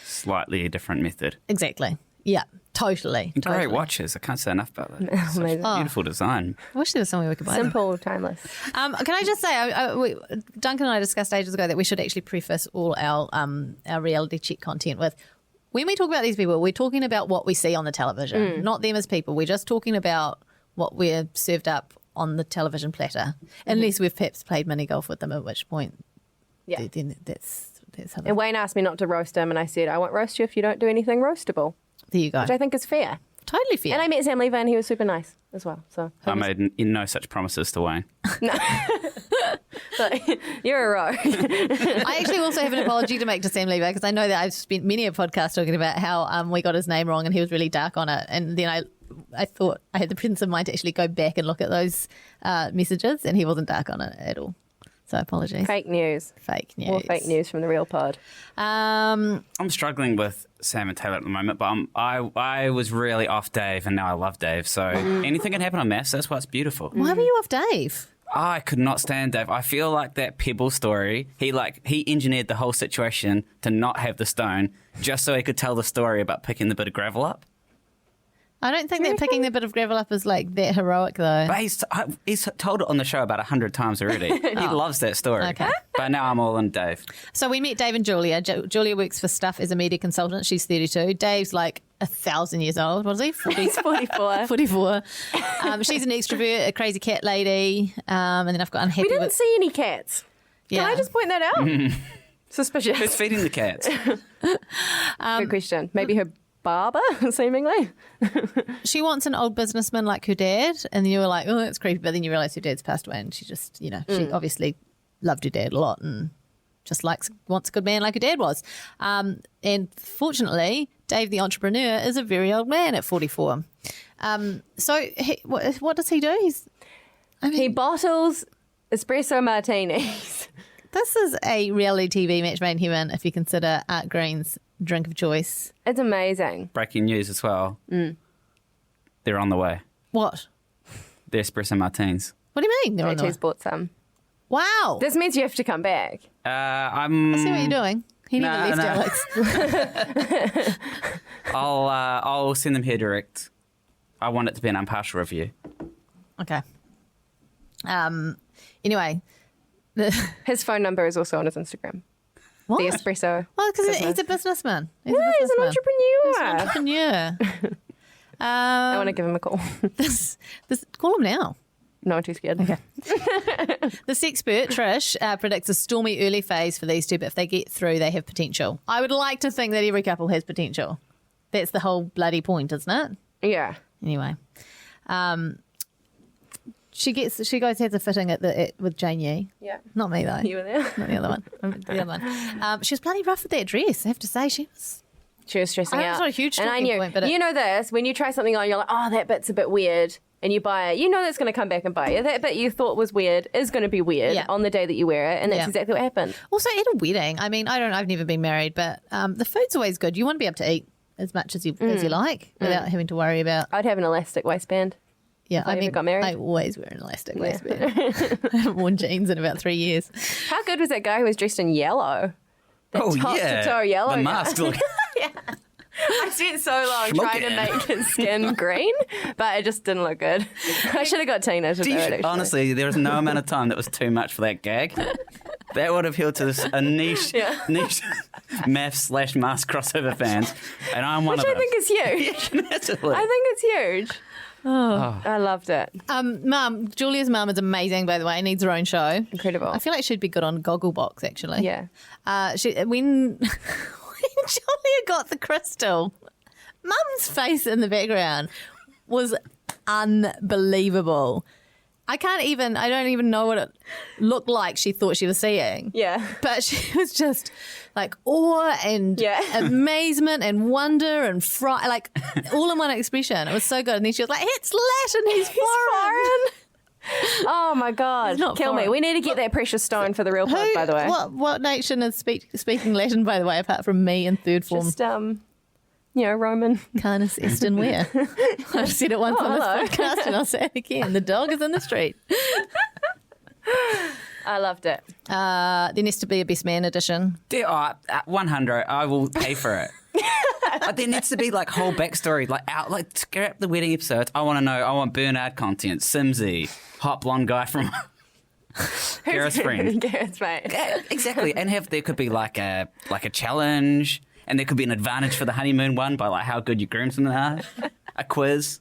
slightly a different method. Exactly. Yeah, totally. Great watches. I can't say enough about that. Such beautiful design. I wish there was somewhere we could buy them. Simple, timeless. Can I just say, Duncan and I discussed ages ago that we should actually preface all our reality check content with, when we talk about these people, we're talking about what we see on the television, not them as people. We're just talking about what we're served up on the television platter, unless we've perhaps played mini golf with them, at which point, then that's how. And Wayne asked me not to roast him, and I said, I won't roast you if you don't do anything roastable. There you go. Which I think is fair. Totally fair. And I met Sam Lever, and he was super nice as well. So I made no such promises to Wayne. So, you're a rogue. I actually also have an apology to make to Sam Lever because I know that I've spent many a podcast talking about how we got his name wrong and he was really dark on it. And then I thought I had the presence of mind to actually go back and look at those messages, and he wasn't dark on it at all. So apologies. Fake news. Fake news. More fake news from the real pod. I'm struggling with Sam and Taylor at the moment, but I was really off Dave, and now I love Dave. So anything can happen on Maths. That's what's beautiful. Why were you off Dave? I could not stand Dave. I feel like that Pebble story, he engineered the whole situation to not have the stone just so he could tell the story about picking the bit of gravel up. I don't think that picking the bit of gravel up is like that heroic though. But he's told it on the show about 100 times already. He loves that story. Okay. But now I'm all in Dave. So we met Dave and Julia. Julia works for Stuff as a media consultant. She's 32. Dave's like 1,000 years old. What is he? 44. 44. She's an extrovert, a crazy cat lady. And then I've got unhappy We didn't see any cats. Yeah. Can I just point that out? Suspicious. Who's feeding the cats? Good question. Maybe her barber, seemingly. She wants an old businessman like her dad, and you were like, oh, that's creepy. But then you realise her dad's passed away, and she just, she obviously loved her dad a lot and just wants a good man like her dad was. And fortunately, Dave the entrepreneur is a very old man at 44. So what does he do? He bottles espresso martinis. This is a reality TV match made in heaven if you consider Art Green's drink of choice. It's amazing. Breaking news as well. They're on the way. What? The espresso martines. What do you mean? They're on the way? JT's bought some. Wow. This means you have to come back. I see what you're doing. He never left Alex. I'll send them here direct. I want it to be an impartial review. Okay. Anyway. His phone number is also on his Instagram. What? The espresso. Well, because he's a businessman. He's an entrepreneur. He's an entrepreneur. I want to give him a call. Call him now. No, I'm too scared. Okay. The sexpert, Trish, predicts a stormy early phase for these two, but if they get through, they have potential. I would like to think that every couple has potential. That's the whole bloody point, isn't it? Yeah. Anyway. She goes has a fitting with Jane Yee. Yeah. Not me though. You were there. Not the other one. The other one. She was bloody rough with that dress. I have to say, she was stressing out. It's not a huge and I talking knew, point, but you know this, when you try something on, you're like, oh, that bit's a bit weird, and you buy it. You know that's going to come back and bite you. That bit you thought was weird is going to be weird on the day that you wear it, and that's exactly what happened. Also, at a wedding, I mean, I've never been married, but the food's always good. You want to be able to eat as much as you like without having to worry about. I'd have an elastic waistband. Yeah, I got married. I always wear an elastic waistband. I haven't worn jeans in about 3 years. How good was that guy who was dressed in yellow? Top to toe yellow. The mask. Look. Yeah. I spent so long trying to make his skin green, but it just didn't look good. I should have got Tina to do it, actually. Honestly, there was no amount of time that was too much for that gag. That would have appealed to a niche math/mask crossover fans, and I'm one of them. Which I think is huge. I think it's huge. Oh, I loved it. Julia's mum is amazing, by the way. Needs her own show. Incredible. I feel like she'd be good on Gogglebox, actually. Yeah. When Julia got the crystal, Mum's face in the background was unbelievable. I don't even know what it looked like she thought she was seeing. Yeah. But she was just like awe and amazement and wonder and fright, like all in one expression. It was so good. And then she was like, it's Latin, he's foreign. Oh my God. Kill me. We need to get that precious stone for the real pod, by the way. What nation is speaking Latin, by the way, apart from me in third form? Just, Roman. Canis est in where? I've said it once on this podcast and I'll say it again. The dog is in the street. I loved it. There needs to be a best man edition. 100. I will pay for it. But there needs to be like whole backstory, like scrap the wedding episodes. I want to know. I want Bernard content. Simsy, hot blonde guy from Gareth's friend. Gareth's mate. Yeah, exactly, and there could be like a challenge. And there could be an advantage for the honeymoon one by like how good your groomsmen are. A quiz.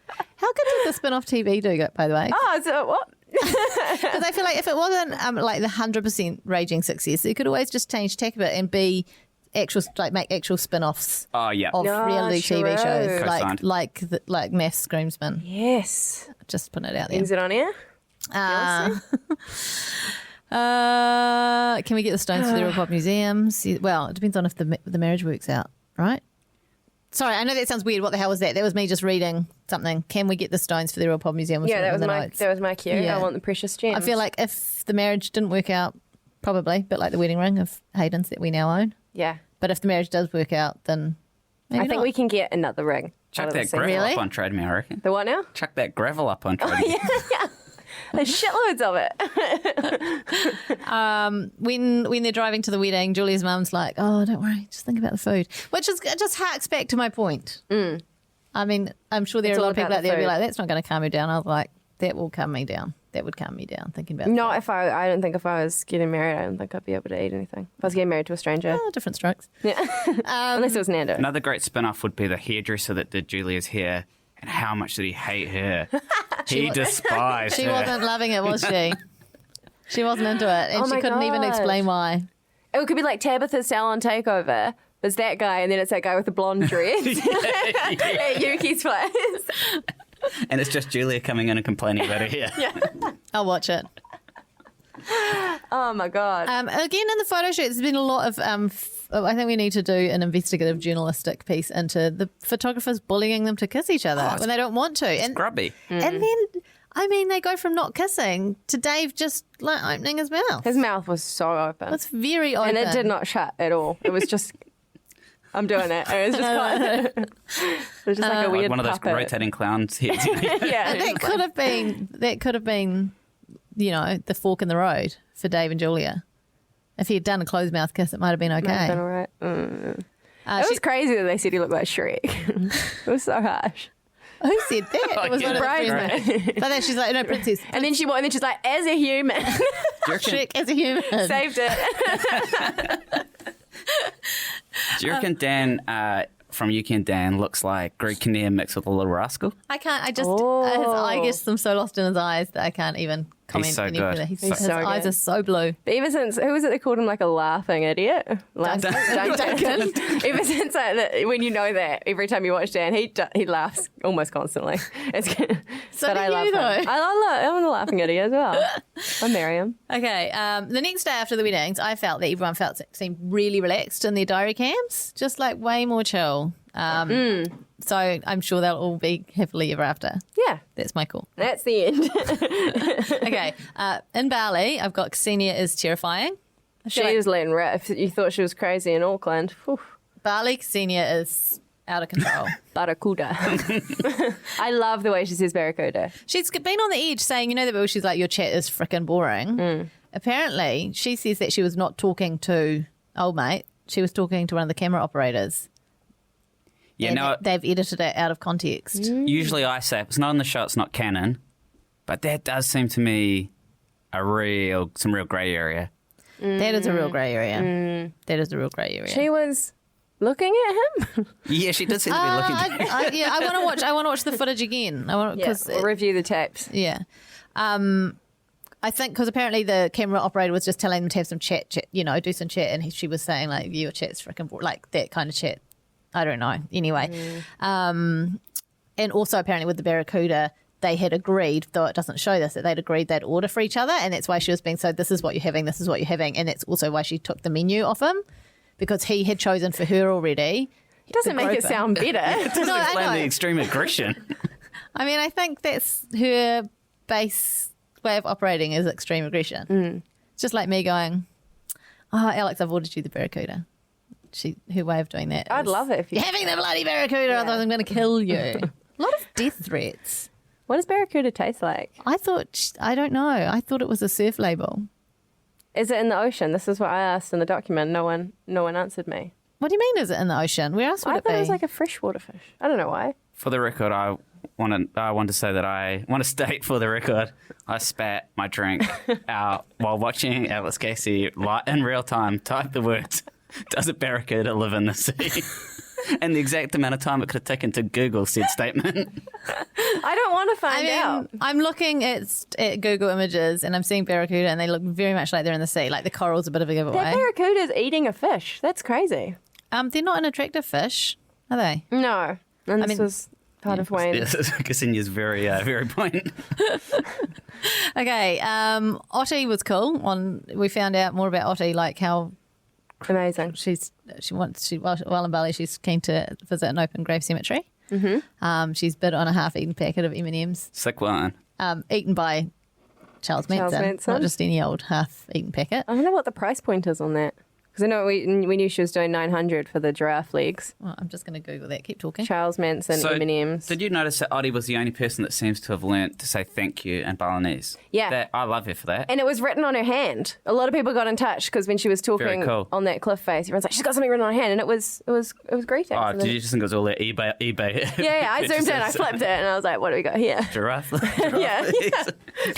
How good did the spin-off TV do, by the way? Oh, so what? Because I feel like if it wasn't like the 100% raging success, it could always just change tack a bit and be make actual spin-offs of reality TV shows Co-signed. like Maths Groomsmen. Yes. Just putting it out there. Is it on air? Can we get the stones for the Real Pop Museum? Well, it depends on if the marriage works out, right? Sorry, I know that sounds weird. What the hell was that? That was me just reading something. Can we get the stones for the Real Pop Museum? Yeah, that was my cue. Yeah. I want the precious gems. I feel like if the marriage didn't work out, probably, but like the wedding ring of Hayden's that we now own. Yeah. But if the marriage does work out, then maybe I think we can get another ring. Chuck that gravel up on Trade Me, I reckon. The what now? Chuck that gravel up on Trade Me. Yeah. There's shitloads of it. When they're driving to the wedding, Julia's mum's like, "Oh, don't worry, just think about the food," which just harks back to my point. I mean, I'm sure there are a lot of people out there who be like, "That's not going to calm me down." I was like, "That will calm me down. That would calm me down." Thinking about not if I don't think if I was getting married, I don't think I'd be able to eat anything. If I was getting married to a stranger, different strokes. Yeah, unless it was Nando. Another great spin-off would be the hairdresser that did Julia's hair. And how much did he hate her? He despised her. She wasn't loving it, was she? She wasn't into it, and she couldn't even explain why. It could be like Tabitha's salon takeover. There's that guy, and then it's that guy with the blonde dreads at Yuki's place. And it's just Julia coming in and complaining about her hair. Yeah. I'll watch it. Oh my God. Again, in the photo shoot, there's been a lot of I think we need to do an investigative journalistic piece into the photographers bullying them to kiss each other when they don't want to. It's grubby. And then, I mean, they go from not kissing to Dave just like opening his mouth. His mouth was so open. It's very open. And it did not shut at all. It was just, I'm doing it. It was just quite, it was just like a weird one of those puppet. rotating clowns heads. Yeah. And that could have been, you know, the fork in the road for Dave and Julia. If he had done a closed mouth kiss, it might have been okay. Might have been all right. It was crazy that they said he looked like Shrek. It was so harsh. Who said that? It was one of the Bridesmaid. But then she's like, no, princess. And then she's like, as a human. Shrek as a human. Saved it. Do you reckon Dan from Yuki and Dan looks like Greg Kinnear mixed with a Little Rascal? I can't. His eye gets I'm so lost in his eyes that I can't even comment so any good. further. He's His so eyes good. are so blue. But ever since, who was it that called him like a laughing idiot? Duncan. Ever since when you know that, every time you watch Dan, he laughs almost constantly. It's good. So but do I love you, him. though. I'm a laughing idiot as well. I marry him. Okay. The next day after the weddings, I felt that everyone seemed really relaxed in their diary cams, just like way more chill. So I'm sure they'll all be happily ever after. Yeah. That's my call. That's the end. Okay. In Bali, I've got Ksenia is terrifying. She was letting rip. You thought she was crazy in Auckland. Whew. Bali, Ksenia is out of control. Barracuda. I love the way she says barracuda. She's been on the edge saying, you know, that she's like, your chat is frickin' boring. Apparently, she says that she was not talking to old mate. She was talking to one of the camera operators. Yeah, and no. they've edited it out of context. Usually I say if it's not in the show, it's not canon. But that does seem to me some real grey area. That is a real grey area. That is a real grey area. She was looking at him. Yeah, she did seem to be looking. I want to watch the footage again. We'll review the tapes. Yeah. I think because apparently the camera operator was just telling them to have some chat, you know, do some chat, and she was saying like, your chat's freaking boring, like that kind of chat. I don't know. Anyway, And also apparently with the Barracuda, they had agreed, though it doesn't show this, that they'd agreed they'd order for each other, and that's why she was being so, this is what you're having, this is what you're having, and that's also why she took the menu off him, because he had chosen for her already. It doesn't make it sound better. It doesn't No, I explain know. the extreme aggression. I mean, I think that's her base way of operating is extreme aggression. It's just like me going, oh, Alex, I've ordered you the Barracuda. Her way of doing that I'd is, love it if you... you're having the bloody Barracuda, otherwise I'm going to kill you. A lot of death threats. What does Barracuda taste like? I don't know. I thought it was a surf label. Is it in the ocean? This is what I asked in the document. No one answered me. What do you mean is it in the ocean? Where else would I it thought be? it was like a freshwater fish. I don't know why. For the record, I want to say that I want to state for the record, I spat my drink out while watching Alex Casey in real time type the words, does a barracuda live in the sea? And the exact amount of time it could have taken to Google said statement. I don't want to find out. I'm looking at Google images and I'm seeing barracuda and they look very much like they're in the sea. Like the coral's a bit of a giveaway. That barracuda's eating a fish. That's crazy. They're not an attractive fish, are they? No. And this mean- was part of Wayne. Yes, Ksenia's very point. Okay, Otti was cool. We found out more about Otti, like how Amazing. while in Bali, she's keen to visit an open grave cemetery. Mm-hmm. She's bid on a half-eaten packet of M&Ms, Sick one. eaten by Charles Manson, not just any old half-eaten packet. I wonder what the price point is on that. Because I know we knew she was doing 900 for the giraffe legs. Well, I'm just going to Google that. Keep talking. Charles Manson, So, M&Ms. did you notice that Oddie was the only person that seems to have learnt to say thank you in Balinese? Yeah. I love her for that. And it was written on her hand. A lot of people got in touch because when she was talking Very cool. on that cliff face, everyone's like, she's got something written on her hand, and it was greeting. Oh, So did then- you just think it was all that eBay? Yeah, I zoomed in, I flipped it, and I was like, what do we got here? Giraffe. Yeah.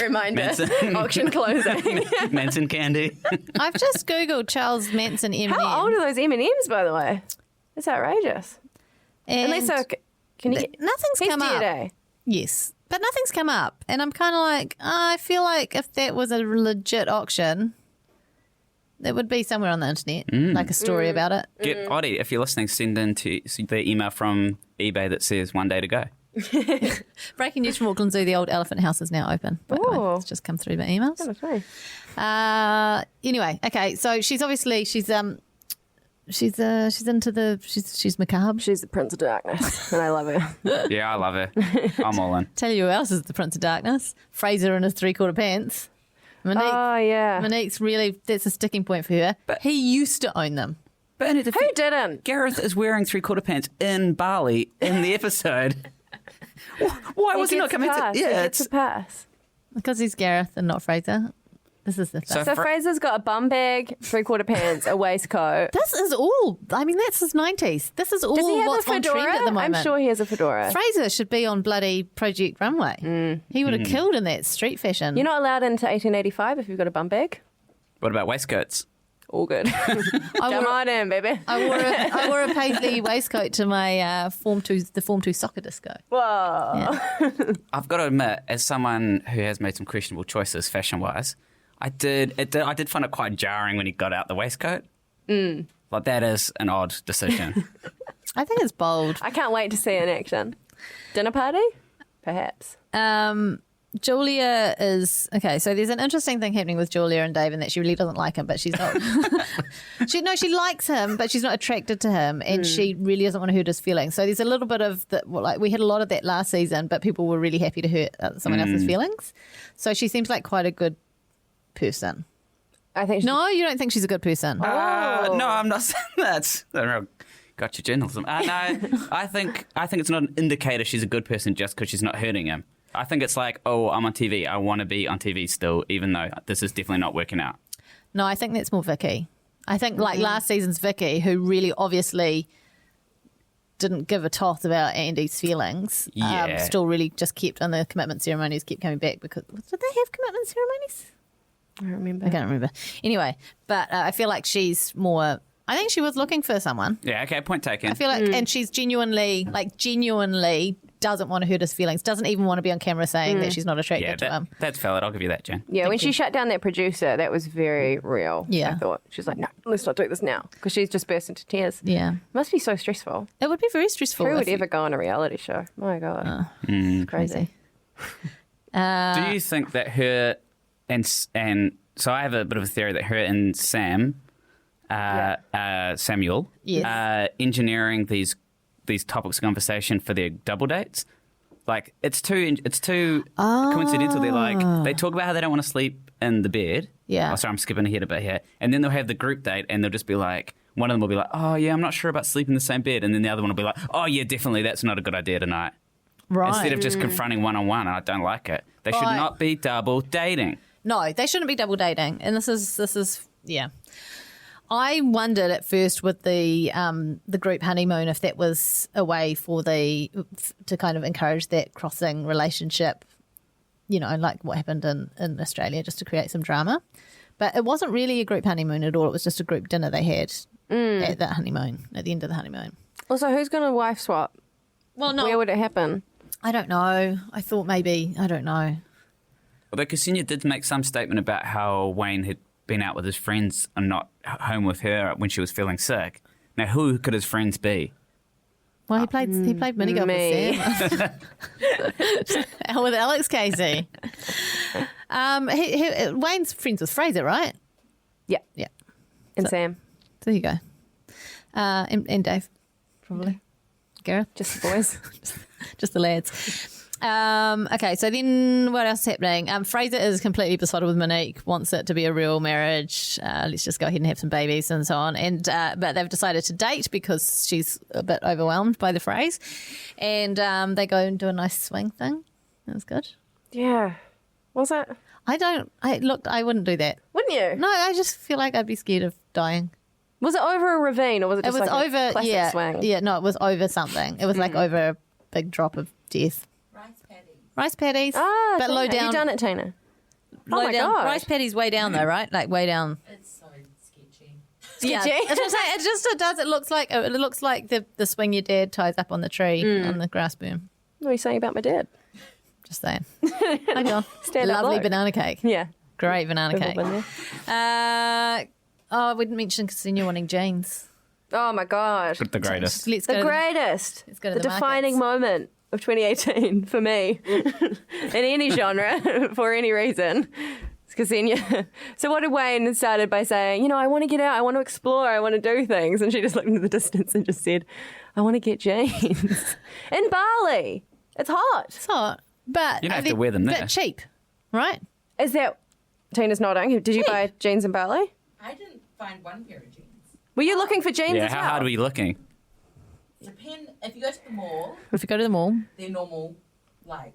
Reminder, Manson. auction closing. Manson candy. I've just Googled Charles Manson M&M. How old are those M&Ms, by the way? It's outrageous. And Unless so, can you get... nothing's He's come up. D-Day. Yes, but nothing's come up. And I'm kind of like, I feel like if that was a legit auction, there would be somewhere on the internet, like a story about it. Get Oddie, if you're listening, send in to the email from eBay that says 1 day to go. Breaking news from Auckland Zoo, the old elephant house is now open. By the way. Ooh. It's just come through my emails. That's nice. Anyway, okay, so she's obviously, she's into the, she's macabre. She's the Prince of Darkness, and I love her. Yeah, I love her. I'm all in. Tell you who else is the Prince of Darkness. Fraser in his 3/4 pants. Monique, Oh, yeah. Monique's really, that's a sticking point for her. But- he used to own them. But Who didn't? Gareth is wearing 3/4 pants in Bali in the episode. Why was he not coming to? He Yeah, gets it's a pass. Because he's Gareth and not Fraser. This is the thing. So Fraser's got a bum bag, 3/4 pants, a waistcoat. This is all, I mean, that's his 90s. This is all Does he have what's a on fedora? trend at the moment. I'm sure he has a fedora. Fraser should be on bloody Project Runway. He would have killed in that street fashion. You're not allowed into 1885 if you've got a bum bag. What about waistcoats? All good. Come on in, baby. I wore a paisley waistcoat to my Form 2 soccer disco. Whoa. I've got to admit, as someone who has made some questionable choices fashion-wise, I did find it quite jarring when he got out the waistcoat. Like, that is an odd decision. I think it's bold. I can't wait to see it in action. Dinner party? Perhaps. Julia is okay. So there's an interesting thing happening with Julia and Dave in that she really doesn't like him, but she's not. she likes him, but she's not attracted to him, and she really doesn't want to hurt his feelings. So there's a little bit of that. Like we had a lot of that last season, but people were really happy to hurt someone else's feelings. So she seems like quite a good person. I think No, you don't think she's a good person? No, I'm not saying that. Got your journalism. No, I think it's not an indicator she's a good person just because she's not hurting him. I think it's like, oh, I'm on TV. I want to be on TV still, even though this is definitely not working out. No, I think that's more Vicky. I think like last season's Vicky, who really obviously didn't give a toss about Andy's feelings, Yeah. still really just kept on the commitment ceremonies, kept coming back because did they have commitment ceremonies? I remember. I can't remember. Anyway, but I feel like she's more I think she was looking for someone. Yeah, okay, point taken. I feel like, and she's genuinely doesn't want to hurt his feelings, doesn't even want to be on camera saying that she's not attracted to him. That's valid. I'll give you that, Jen. Yeah, when she shut down that producer, that was very real. Yeah. I thought. She's like, no, let's not do this now. Because she's just burst into tears. Yeah. Must be so stressful. It would be very stressful. Who would ever go on a reality show? My God. It's crazy. Do you think that her and so I have a bit of a theory that her and Samuel, Yes. engineering these topics of conversation for their double dates. Like it's too coincidental. They talk about how they don't want to sleep in the bed. Yeah. Oh, sorry, I'm skipping ahead a bit here. And then they'll have the group date, and they'll just be like, one of them will be like, "Oh yeah, I'm not sure about sleeping in the same bed," and then the other one will be like, "Oh yeah, definitely, that's not a good idea tonight." Right. Instead of just confronting one-on-one, and I don't like it. They should not be double dating. No, they shouldn't be double dating. And this is yeah. I wondered at first with the group honeymoon if that was a way to kind of encourage that crossing relationship, like what happened in Australia, just to create some drama. But it wasn't really a group honeymoon at all. It was just a group dinner they had at that honeymoon, at the end of the honeymoon. Also, who's going to wife swap? Well, no. Where would it happen? I don't know. I thought maybe, I don't know. Although Ksenia did make some statement about how Wayne had been out with his friends and not home with her when she was feeling sick. Now, who could his friends be? Well, he played mini golf with Sam. With Alex Casey. Wayne's friends with Fraser, right? Yeah. Yeah. And Sam. There you go. And Dave, probably. Gareth. Just the boys. Just the lads. Okay, so then what else is happening? Fraser is completely besotted with Monique, wants it to be a real marriage. Let's just go ahead and have some babies and so on. And but they've decided to date because she's a bit overwhelmed by the phrase. And they go and do a nice swing thing. That was good. Yeah. Was it? I wouldn't do that. Wouldn't you? No, I just feel like I'd be scared of dying. Was it over a ravine or was it just like a classic swing? Yeah, no, it was over something. It was like over a big drop of death. Rice paddies. Ah, but low down. Have you done it, Tina? Low my down. God. Rice paddies way down though, right? Like way down. It's so sketchy. Yeah, Sketchy? that's what I'm saying. It does. It looks like the swing your dad ties up on the tree on the grass boom. What are you saying about my dad? Just saying. Hi John. Stand up Lovely bloke. banana cake. Yeah. Great banana We've all cake. been there. We didn't mention Ksenia wanting jeans. Oh my God. The greatest. Let's The go. greatest. Let's go to the the defining markets. moment of 2018 for me in any genre for any reason. It's Ksenia. So what did Wayne started by saying, I want to get out, I want to explore, I want to do things. And she just looked into the distance and just said, I want to get jeans. In Bali. It's hot. It's hot, but You don't have to wear them there. But cheap, right? Is that... Tina's nodding. Did you buy jeans in Bali? I didn't find one pair of jeans. Were you looking for jeans Yeah, as well? how hard were you looking? Depend if you go to the mall, If you go to the mall. they're normal, like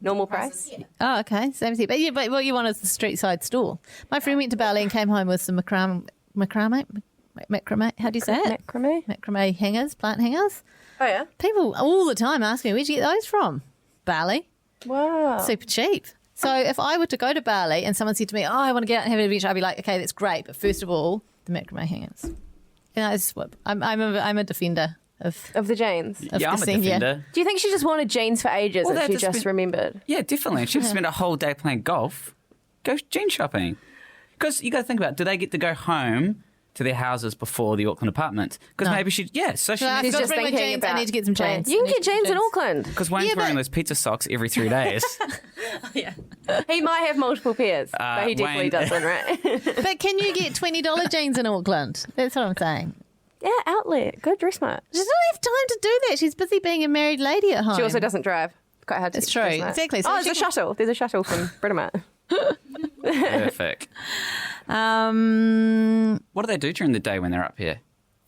Normal prices price? here. Oh, okay. Same thing. But what you want is the street side store. My friend went to Bali and came home with some macrame. How do you say it? Macrame? Macrame hangers, plant hangers. Oh, yeah? People all the time ask me, where'd you get those from? Bali. Wow. Super cheap. So if I were to go to Bali and someone said to me, I want to get out and have an adventure, I'd be like, okay, that's great. But first of all, the macrame hangers. I'm a defender of Of the jeans. Yeah, I'm a Ksenia. defender. Do you think she just wanted jeans for ages Well, and she that just just remembered? Yeah, definitely. And she just spent a whole day playing golf. Go jean shopping. Because you got to think about, do they get to go home to their houses before the Auckland apartments? Because maybe so she So I've She's got to just bring my thinking jeans. about I need to get some jeans. You I can need get to jeans in jeans. Auckland. because Wayne's Yeah, wearing but- those pizza socks every 3 days. He might have multiple pairs, but he definitely Wayne- doesn't, right? But can you get $20 jeans in Auckland? That's what I'm saying. Yeah, outlet. Go dress smart. She doesn't have time to do that. She's busy being a married lady at home. She also doesn't drive. Quite hard to It's get dress true. smart. Exactly. So Oh, there's she a shuttle. There's a shuttle from Britomart. Perfect. Um, What do they do during the day when they're up here?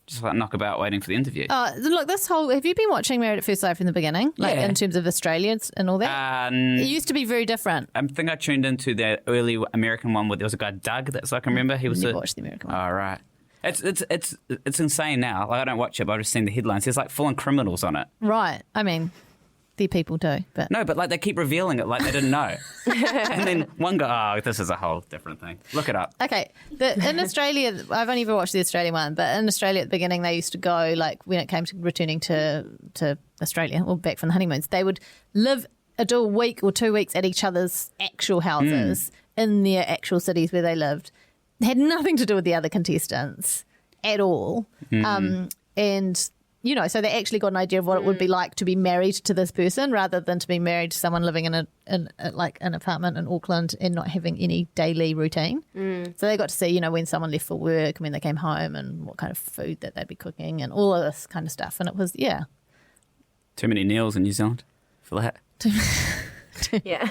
Just like knock about waiting for the interview? look, have you been watching Married at First Sight from the beginning? Like Yeah. in terms of Australians and all that? It used to be very different. I think I tuned into the early American one where there was a guy, Doug, that's I can remember. He was Never watched the American one. Oh, right. It's insane now. Like I don't watch it, but I've just seen the headlines. There's like full-on criminals on it. Right. I mean, The people do, but No, but like they keep revealing it like they didn't know. And then one guy, this is a whole different thing. Look it up. okay. In Australia, I've only ever watched the Australian one, but in Australia at the beginning, they used to go, like when it came to returning to Australia or back from the honeymoons, they would do a week or 2 weeks at each other's actual houses in their actual cities where they lived. It had nothing to do with the other contestants at all. And you know, so they actually got an idea of what it would be like to be married to this person rather than to be married to someone living in like an apartment in Auckland and not having any daily routine. So they got to see, you know, when someone left for work and when they came home and what kind of food that they'd be cooking and all of this kind of stuff. And it was, Too many Neils in New Zealand for that. Yeah.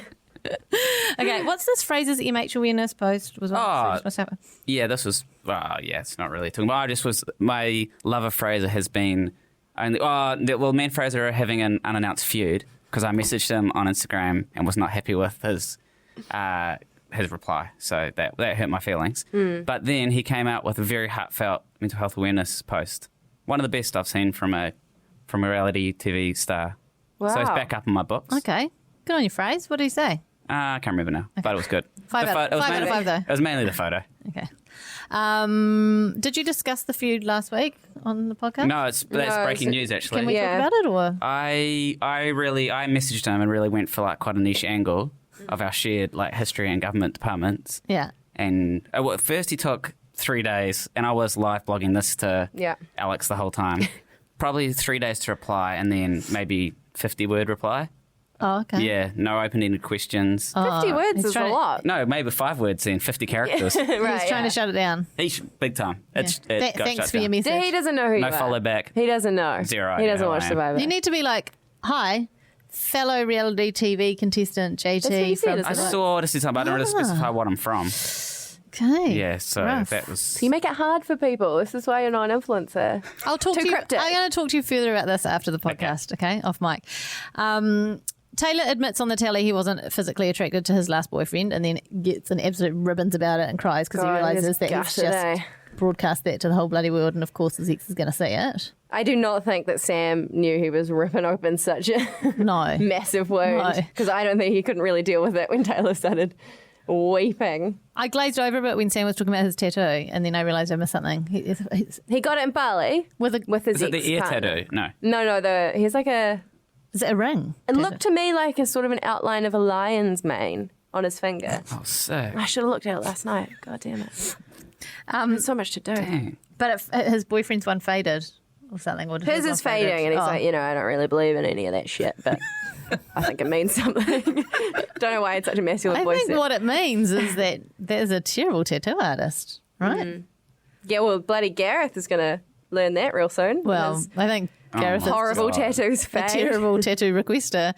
Okay, what's this phrases image awareness post? Was what's happening? Yeah, this was, it's not really talking about. My love of Fraser has been only, me and Fraser are having an unannounced feud because I messaged him on Instagram and was not happy with his reply. So that hurt my feelings. But then he came out with a very heartfelt mental health awareness post. One of the best I've seen from a reality TV star. Wow. So he's back up in my books. Okay, good on your phrase. What did he say? I can't remember now, but it was good. Five out of five, though. It was mainly the photo. Okay. Did you discuss the feud last week on the podcast? No, that's breaking news actually. Can we talk about it or? I messaged him and really went for like quite a niche angle of our shared like history and government departments. Yeah. And at first he took 3 days, and I was live blogging this to Alex the whole time. Probably 3 days to reply, and then maybe 50-word reply. Oh, okay. Yeah, no open-ended questions. 50 words is a lot. No, maybe 5 words then, 50 characters. He's trying to shut it down. Big time. It got Thanks shut for your down. message. He doesn't know who you No are. follow back. He doesn't know. Zero He idea doesn't who watch I am. Survivor. You need to be like, hi, fellow reality TV contestant JT. That's what you said, I isn't it? sort of said something, but I don't really specify what I'm from. Okay. Yeah, so Rough. that was... You make it hard for people. This is why you're not an influencer. I'll talk Too to you. cryptic. I'm going to talk to you further about this after the podcast, okay? Off mic. Taylor admits on the telly he wasn't physically attracted to his last boyfriend and then gets an absolute ribbons about it and cries because he God, realises that he's gutted, just broadcast that to the whole bloody world and of course his ex is going to see it. I do not think that Sam knew he was ripping open such a No. massive wound No. because I don't think he couldn't really deal with it when Taylor started weeping. I glazed over a bit when Sam was talking about his tattoo and then I realised I missed something. He got it in Bali With his Is it the ear ex-partner. tattoo? No. No, he's like a... is it a ring? It looked to me like a sort of an outline of a lion's mane on his finger. Oh, sick. I should have looked at it last night. God damn it. There's so much to do. Dang. But his boyfriend's one faded or something. Or did His one is fading, and he's Oh. like, I don't really believe in any of that shit, but I think it means something. Don't know why it's such a masculine I voice. think what it means is that there's a terrible tattoo artist, right? Yeah, well, bloody Gareth is going to learn that real soon. Well, His I think Gareth is horrible God. tattoos a fade. terrible tattoo requester.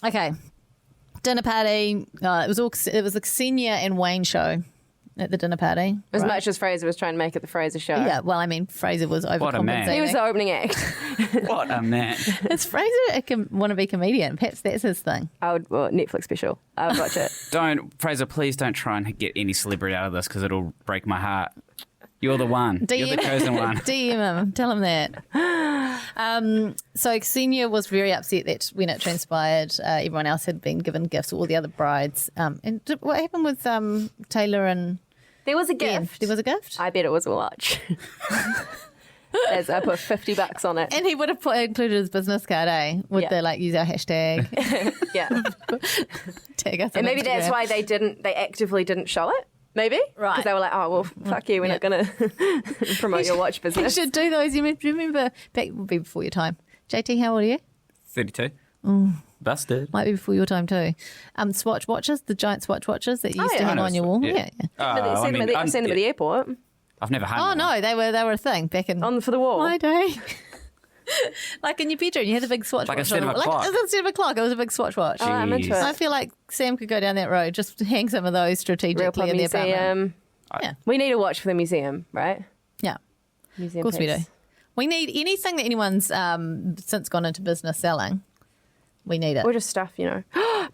Okay, dinner party. It was a Xenia and Wayne show at the dinner party. As right? much as Fraser was trying to make it the Fraser show. Yeah, well, I mean, Fraser was What a man. overcompensating. He was the opening act. What a man. Is Fraser a wannabe comedian? Perhaps that's his thing. Netflix special. I would watch it. Fraser, please don't try and get any celebrity out of this because it'll break my heart. You're the one. You're the chosen one. DM him. Tell him that. So Xenia was very upset that when it transpired, everyone else had been given gifts, all the other brides. And what happened with Taylor and There was a Ben? gift. There was a gift? I bet it was a watch. As I put $50 on it. And he would have included his business card, with Yeah. the use our hashtag, Yeah. tag us. And on maybe that's Instagram. why they actively didn't show it. Maybe? Right. Because they were like, oh, well, fuck you. We're not going to promote your watch You business. should do those. You remember back would be before your time. JT, how old are you? 32. Busted. Might be before your time too. Swatch watches, the giant swatch watches that you used to yeah. hang I know on your wall. yeah. Yeah. I've seen them at the airport. I've never hung Oh one. no, they were a thing back in For the wall. my day. Like in your bedroom, you had a big swatch Like watch. instead on of the a wall. clock. Instead of a clock, it was a big swatch watch. Oh, I'm into Jeez. I it. feel like Sam could go down that road, just hang some of those Real strategically Pub in the apartment. Museum. Yeah, We need a watch for the museum, right? yeah. Museum Of course we do. piece. We need anything that anyone's since gone into business selling. We need it. Or just stuff,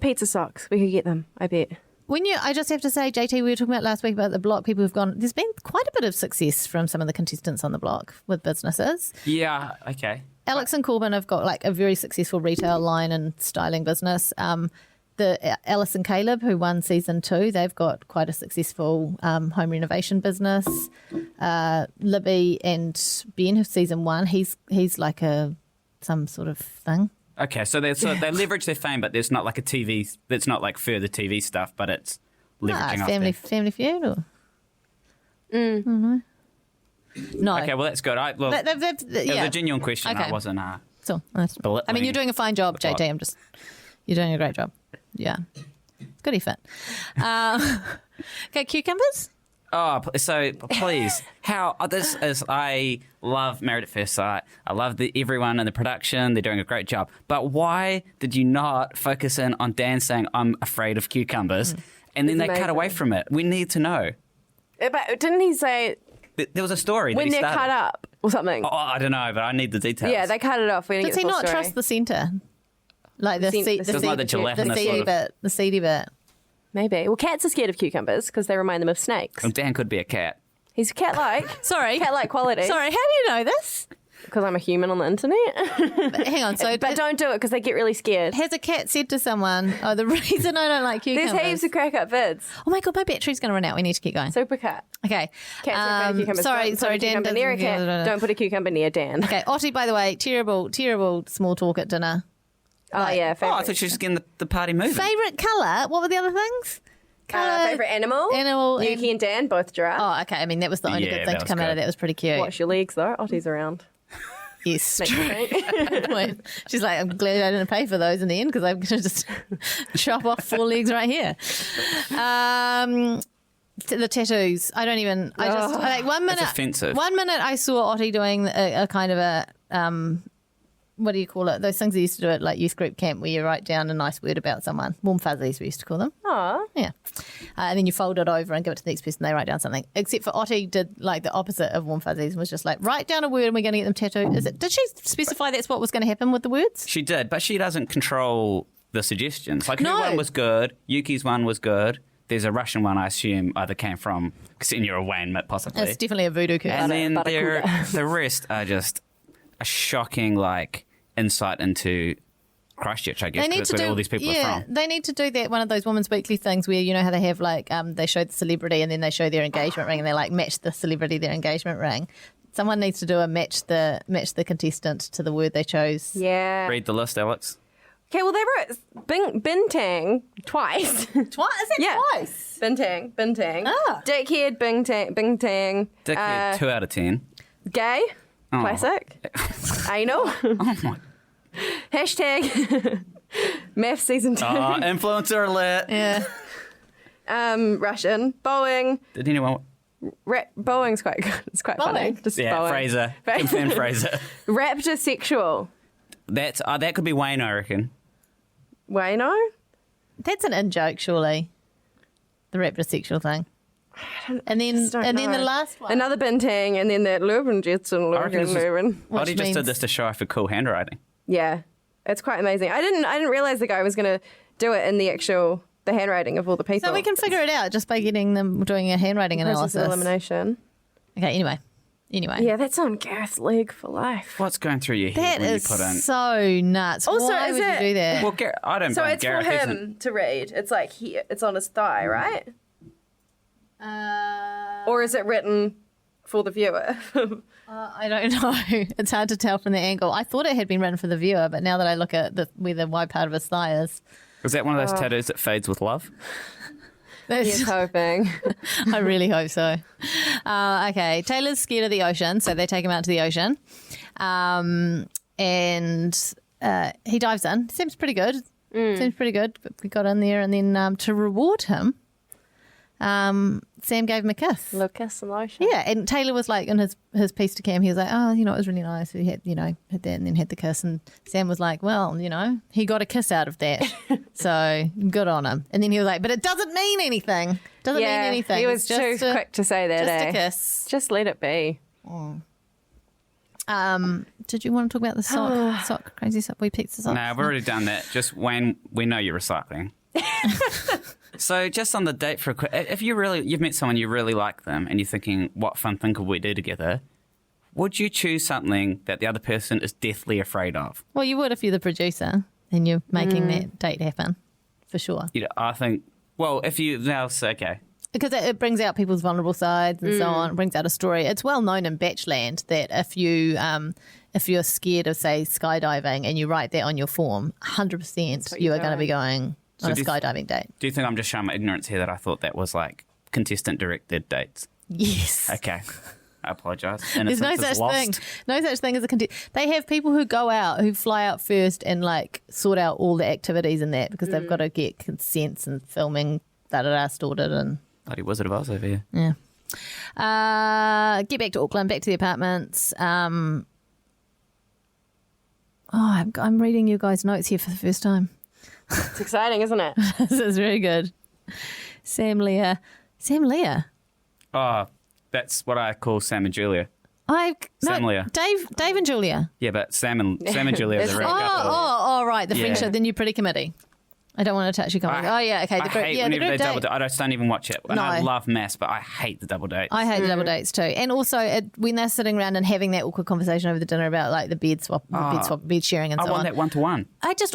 Pizza socks. We could get them, I bet. I just have to say, JT, we were talking about last week about the block. People who've gone. There's been quite a bit of success from some of the contestants on the block with businesses. Yeah, okay. Alex and Corbin have got like a very successful retail line and styling business. The Alice and Caleb, who won season 2, they've got quite a successful home renovation business. Libby and Ben have season 1. He's like some sort of thing. Okay, so they leverage their fame, but there's not like a TV. It's not like further TV stuff, but it's leveraging off Family Feud, or I don't know. No. Okay, well that's good. It was a genuine question. Okay. I wasn't. So, I mean, you're doing a fine job, JT. You're doing a great job. Yeah, good effort. Okay, cucumbers. Oh, so please, I love Married at First Sight. I love everyone in the production. They're doing a great job. But why did you not focus in on Dan saying, I'm afraid of cucumbers? And then they cut away from it. We need to know. But didn't he say there was a story when they're cut up or something? Oh, I don't know, but I need the details. Yeah, they cut it off. Does he not trust the centre? Like the seedy bit. Maybe. Well, cats are scared of cucumbers because they remind them of snakes. Well, Dan could be a cat. He's cat-like. Sorry. Cat-like quality. Sorry, how do you know this? Because I'm a human on the internet. Hang on. But don't do it because they get really scared. Has a cat said to someone, oh, the reason I don't like cucumbers... There's heaps of crack-up vids. Oh, my God, my battery's going to run out. We need to keep going. Super cat. Okay. Cats are afraid of cucumbers. Sorry, Dan. Near a cat. Don't put a cucumber near Dan. Okay, Ottie, by the way, terrible small talk at dinner. Oh, yeah. I thought she was just getting the party moving. Favourite colour? What were the other things? Favourite animal? Yuki and Dan, both giraffe. Oh, okay. I mean, that was the only good thing to come out of that. It was pretty cute. Watch your legs, though. Ottie's around. Yes, true. She's like, I'm glad I didn't pay for those in the end because I'm going to just chop off 4 legs right here. The tattoos. I don't even. I just like 1 minute. That's offensive. 1 minute I saw Ottie doing a kind of a what do you call it? Those things they used to do at like youth group camp where you write down a nice word about someone. Warm fuzzies we used to call them. Oh, yeah. And then you fold it over and give it to the next person. They write down something. Except for Ottie did like the opposite of warm fuzzies and was just like, write down a word and we're going to get them tattooed. Did she specify that's what was going to happen with the words? She did, but she doesn't control the suggestions. Like her No. one was good. Yuki's one was good. There's a Russian one I assume either came from Ksenia or Wayne, possibly. It's definitely a voodoo curse. And then the rest are just a shocking insight into Christchurch, I guess, They need because to where do all these people are from. They need to do that. One of those Women's Weekly things where you know how they have they show the celebrity and then they show their engagement ring and they match the celebrity their engagement ring. Someone needs to do a match the contestant to the word they chose. yeah. Read the list, Alex. Okay, well, they wrote Bintang twice. Twice? Is it Yeah. twice? Bintang. Ah. Dickhead, Bintang. Dickhead, 2 out of 10. Gay. Oh. Classic. Anal. Oh, my. Hashtag Math season 2. Oh, influencer alert. Yeah. Russian. Boeing. Did anyone... Boeing's quite good. It's quite funny. Boeing? Just Yeah, Boeing. Fraser. Confirm Fraser. Raptor sexual. That could be Wayne, I reckon. Wayno? That's an in-joke, surely. The raptor sexual thing. And then Just don't the know. last one. Another Bintang, and then that Leuven Jetson, I reckon it's just- Leuven. Odie just means- did this to show off her cool handwriting. Yeah, it's quite amazing. I didn't realize the guy was going to do it in the handwriting of all the people. So we can figure it out just by getting them doing a handwriting Process of analysis. elimination. Okay, anyway. Yeah, that's on Gareth's leg for life. What's going through your head That when is you put in... so nuts. Also, Why is would it- you do that? Well, I don't So blame it's Gareth. for He's him to read. It's like it's on his thigh, right? Or is it written for the viewer? I don't know. It's hard to tell from the angle. I thought it had been written for the viewer, but now that I look at where the wide part of his thigh is, Is that one of those tattoos that fades with love? He's hoping. I really hope so. Okay, Taylor's scared of the ocean, so they take him out to the ocean, and he dives in. Seems pretty good. Seems pretty good. But we got in there, and then to reward him, Sam gave him a kiss. Lucas and ocean. Yeah, and Taylor was like in his piece to Cam, he was like, oh, it was really nice. He had, had that and then had the kiss. And Sam was like, well, he got a kiss out of that. So good on him. And then he was like, but it doesn't mean anything. Doesn't mean anything. He was It's too quick to say that. just eh? a kiss. Just let it be. Did you want to talk about the sock, crazy sock? We picked the sock. No, we've already done that. Just Wayne, we know you're recycling. So just on the date for a quick, if you've met someone you really like them and you're thinking, what fun thing could we do together? would you choose something that the other person is deathly afraid of? Well, you would if you're the producer and you're making that date happen, for sure. You know, I think, well, if you now say, okay. Because it brings out people's vulnerable sides and so on. It brings out a story. It's well known in Batchland that if you're scared of, say, skydiving and you write that on your form, 100% you are going to be going on a skydiving date. Do you think I'm just showing my ignorance here that I thought that was like contestant-directed dates? Yes. Okay. I apologise. There's no such thing. No such thing as a contestant. They have people who go out, who fly out first and like sort out all the activities and that because they've got to get consents and filming, sorted and... Bloody Wizard of Oz over here. Yeah. Get back to Auckland, back to the apartments. I'm reading you guys' notes here for the first time. It's exciting, isn't it? This is very good. Sam Leah. Oh, that's what I call Sam and Julia. Sam Leah. Dave and Julia. Yeah, but Sam and Julia are the real couple. Right. The friendship, the new pretty committee. I don't want to touch you comment. Okay. I hate whenever they double date. I just don't even watch it. And I love Mass, but I hate the double dates. I hate the double dates too. And also when they're sitting around and having that awkward conversation over the dinner about like the bed sharing and so on. I want that one-to-one.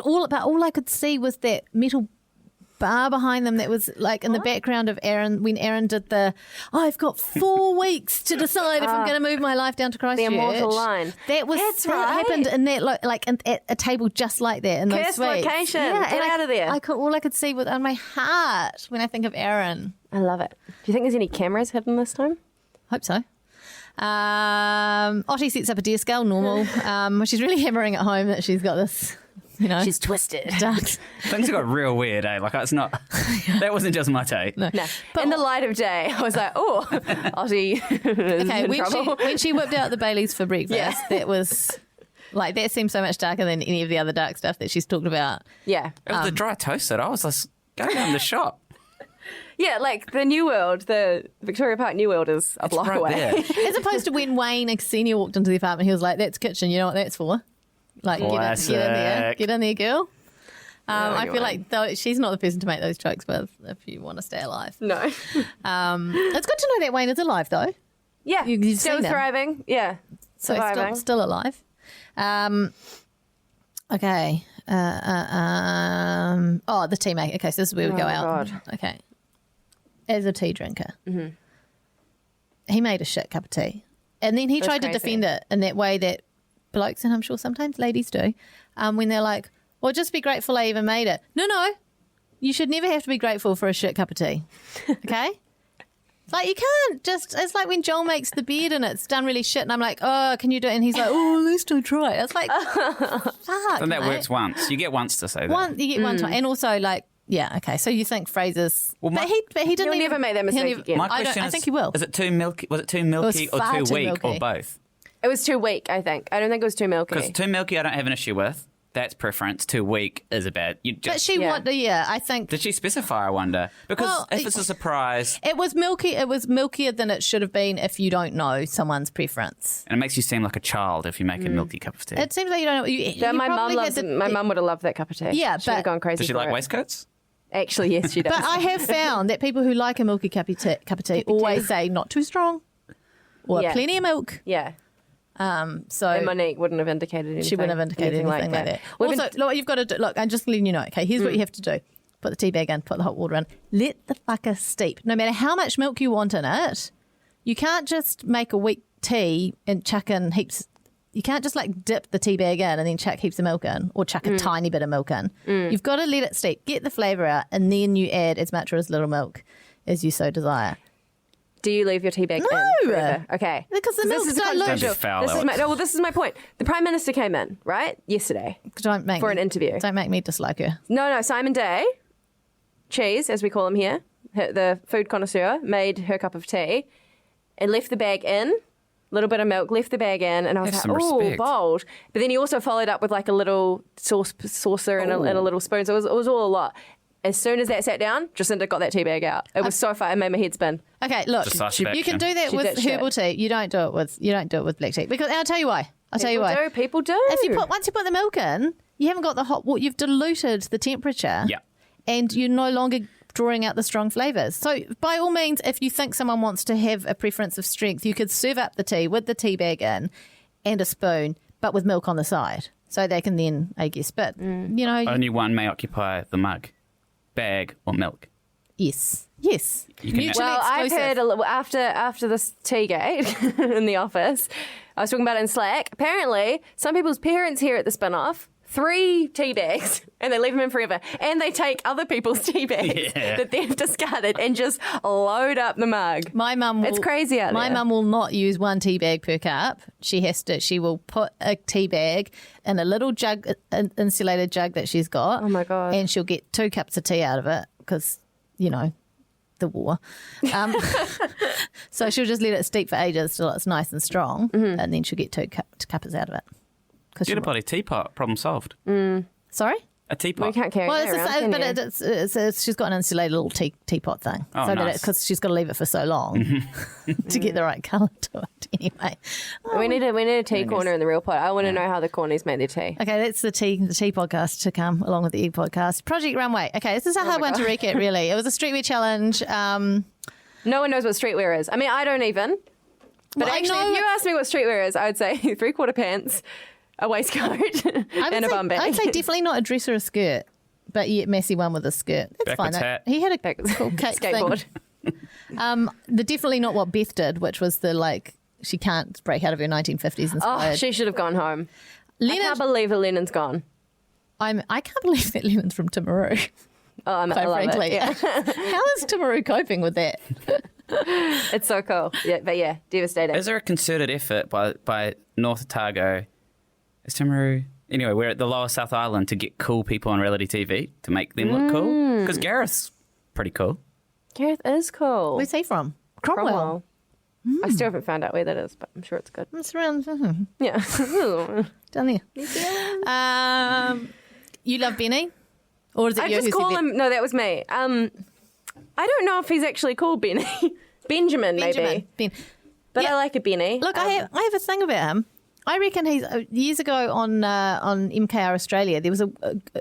All I could see was that metal bar behind them that was like in the background of Aaron when Aaron did I've got 4 weeks to decide if I'm going to move my life down to Christchurch. The immortal line. That happened in that at a table just like that in those Curse suites. location. Yeah, Get out of there. All I could see was on my heart when I think of Aaron. I love it. Do you think there's any cameras hidden this time? Hope so. Ottie sets up a deer scale, normal. She's really hammering at home that she's got this. She's twisted. Things got real weird, eh? Like, it's not... That wasn't just my take. No. But in the light of day, I was like, oh, Ottie is in trouble. When she whipped out the Baileys for breakfast, that was... Like, that seemed so much darker than any of the other dark stuff that she's talked about. Yeah. It was the dry toasted. I was just going down the shop. Yeah, like the New World, the Victoria Park New World is a block away. There. As opposed to when Wayne Senior walked into the apartment, he was like, that's kitchen, you know what that's for? Like, get in there, girl. I feel like she's not the person to make those jokes with if you want to stay alive. No. It's good to know that Wayne is alive, though. Yeah, You've still seen him. thriving. Yeah, So surviving. still alive. Okay. The tea maker. Okay, so this is where we go out. God. Okay. As a tea drinker, he made a shit cup of tea. And then he That's tried crazy. to defend it in that way that blokes, and I'm sure sometimes ladies do, when they're like, well, just be grateful I even made it. No. You should never have to be grateful for a shit cup of tea. Okay? Like, you can't just... It's like when Joel makes the bed and it's done really shit and I'm like, oh, can you do it? And he's like, oh, at least I try. It's like, fuck, And that mate. works once. You get once to say that. You get one time. And also, like, yeah, okay. So you think Fraser's... Well, but he didn't He'll never make that mistake again. My question I is, think he will. Is it too milky? Was it too milky or far too too weak milky. or both? It was too weak, I think. I don't think it was too milky. Because too milky, I don't have an issue with. That's preference. Too weak is a bad. But she I think... Did she specify? I wonder. Because if it's a surprise, It was milky. It was milkier than it should have been if you don't know someone's preference. and it makes you seem like a child if you make a milky cup of tea. It seems like you don't know. Yeah, my mum would have loved that cup of tea. Yeah, she'd have but- gone crazy. Does she for like it. waistcoats? Actually, yes, she does. But I have found that people who like a milky cup of tea always say not too strong or Yeah. plenty of milk. yeah. So And Monique wouldn't have indicated anything. she wouldn't have indicated anything like that. We've Also, been- look, you've got to look. I'm just letting you know. Okay, here's what you have to do: put the tea bag in, put the hot water in, let the fucker steep. No matter how much milk you want in it, you can't just make a weak tea and chuck in heaps. You can't just like dip the tea bag in and then chuck heaps of milk in, or chuck a tiny bit of milk in. You've got to let it steep, get the flavour out, and then you add as much or as little milk as you so desire. Do you leave your tea bag No. in forever? Okay. Because the milk's this is so controversial. Don't be foul, This is Alex. this is my point. The Prime Minister came in, right? Yesterday. Don't make For me- an interview. Don't make me dislike her. No, Simon Day, Cheese, as we call him here, the food connoisseur, made her cup of tea and left the bag in, little bit of milk, left the bag in, and I was Have like, some oh, respect. bold. But then he also followed up with like a little saucer and a little spoon, so it was all a lot. As soon as that sat down, Jacinda got that tea bag out. It was so far, it made my head spin. Okay, look, Decisive you can action. do that She with did shit. herbal tea. You don't do it with black tea because I'll tell you why. People do. If once you put the milk in, you haven't got the hot water. You've diluted the temperature. Yeah. And you're no longer drawing out the strong flavours. So by all means, if you think someone wants to have a preference of strength, you could serve up the tea with the tea bag in and a spoon, but with milk on the side. So they can then, I guess, but, you know. Only one may occupy the mug, bag or milk. Yes. You can Mutually Well, I've exclusive. heard a little, after this tea gate in the office, I was talking about it in Slack. Apparently, some people's parents here at the spin-off 3 tea bags and they leave them in forever. And they take other people's tea bags that they've discarded and just load up the mug. My mum will, It's crazy out My there. mum will not use 1 tea bag per cup. She will put a tea bag in a little jug, an insulated jug that she's got. Oh my God. And she'll get 2 cups of tea out of it because, you know, the war. So she'll just let it steep for ages till it's nice and strong, and then she'll get 2 cups out of it. Get a bloody teapot. Problem solved. Sorry? A teapot. We can't carry Well, it it's around, can you? it's she's got an insulated little teapot thing. Oh, so nice. because she's got to leave it for so long to get the right colour to it. Anyway, We need a tea corner in the real pot. I want to know how the cornies make their tea. okay, that's the tea podcast to come along with the egg podcast. Project Runway. Okay, this is a hard one to recap. Really, it was a streetwear challenge. No one knows what streetwear is. I mean, I don't even. But Well, I actually, know- if you asked me what streetwear is, I would say 3/4 pants, a waistcoat, and a bum bag. I'd say definitely not a dress or a skirt, but yet messy one with a skirt. That's Backwards fine. hat. He had a Backwards- cool cake skateboard. thing. The definitely not what Beth did, which was the like she can't break out of her 1950s Oh, inspired. she should have gone home. I Leonard, can't believe that Lennon's gone. I can't believe that Lennon's from Timaru. Oh, I Quite love frankly, it. Yeah. how is Timaru coping with that? It's so cool. Yeah, but yeah, devastating. Is there a concerted effort by North Otago? Is Timaru? Anyway, we're at the Lower South Island to get cool people on reality TV to make them look cool. Because Gareth's pretty cool. Gareth is cool. Where's he from? Cromwell. I still haven't found out where that is, but I'm sure it's good. It's around Yeah. down there. You love Benny, or is it I you? just who said call Ben- him. No, that was me. I don't know if he's actually called Benny. Benjamin, Benjamin. maybe. Ben. But Yeah. I like a Benny. Look, I have a thing about him. I reckon he's years ago on MKR Australia. There was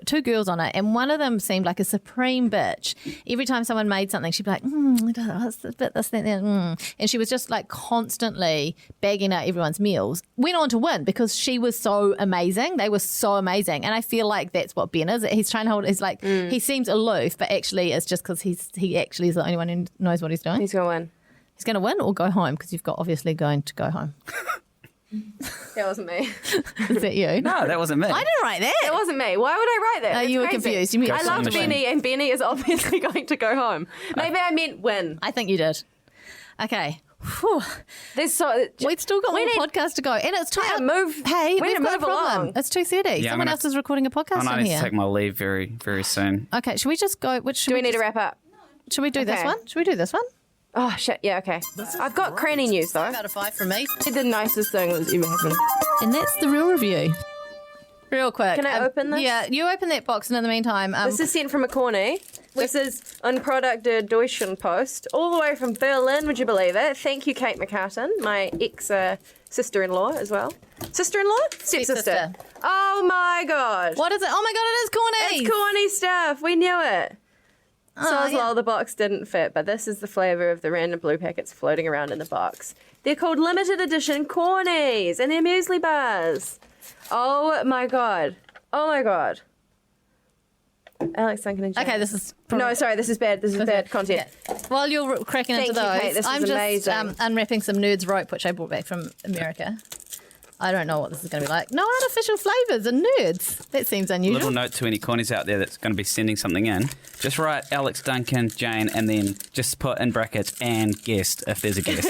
2 girls on it, and one of them seemed like a supreme bitch. Every time someone made something, she'd be like, "What's this bit? This that." And she was just like constantly bagging out everyone's meals. Went on to win because she was so amazing. They were so amazing, and I feel like that's what Ben is. He's trying to hold. He's like he seems aloof, but actually it's just because he actually is the only one who knows what he's doing. He's going to win. He's going to win or go home because you've got obviously going to go home. That wasn't me. Is that you? No, that wasn't me. I didn't write that. It wasn't me. Why would I write that? Oh, That's you were crazy. confused. You meant I Ghost in the loved machine. Benny, and Benny is obviously going to go home. Maybe I meant win. I think you did. Okay. Whew. There's so We've still got we more need- podcasts to go. And it's time. Yeah, move. Hey, We we've need to got a move problem. along. It's 2:30. Yeah, I'm Someone gonna- else is recording a podcast I in need to here. take my leave very, very soon. Okay, should we just go? Do we need to wrap up? Should we do this Okay. one? Should we do this one? Oh shit! Yeah, okay. I've got cranny news though. Out of 5 from me. Did the nicest thing that's ever happened. And that's the real review. Real quick. Can I open this? Yeah, you open that box, and in the meantime, This is sent from a Corny. This is Unproduct der Deutschen Post, all the way from Berlin. Would you believe it? Thank you, Kate McCartan, my ex sister-in-law as well. Sister-in-law? Stepsister. Stepsister. Oh my god! what is it? Oh my god, it is corny. It's Corny stuff. We knew it. So as well, the box didn't fit, but this is the flavour of the random blue packets floating around in the box. They're called limited edition Cornies, and they're muesli bars. Oh my god! Oh my god! Alex, Duncan, and Jane. Okay, this is No, sorry, this is bad. This is bad content. While you're cracking Thank into you, those, Kate. This I'm is just amazing. unwrapping some Nerds Rope, which I brought back from America. I don't know what this is going to be like. No artificial flavours and nerds. That seems unusual. Little note to any cornies out there that's going to be sending something in. Just write Alex, Duncan, Jane, and then just put in brackets and guest if there's a guest.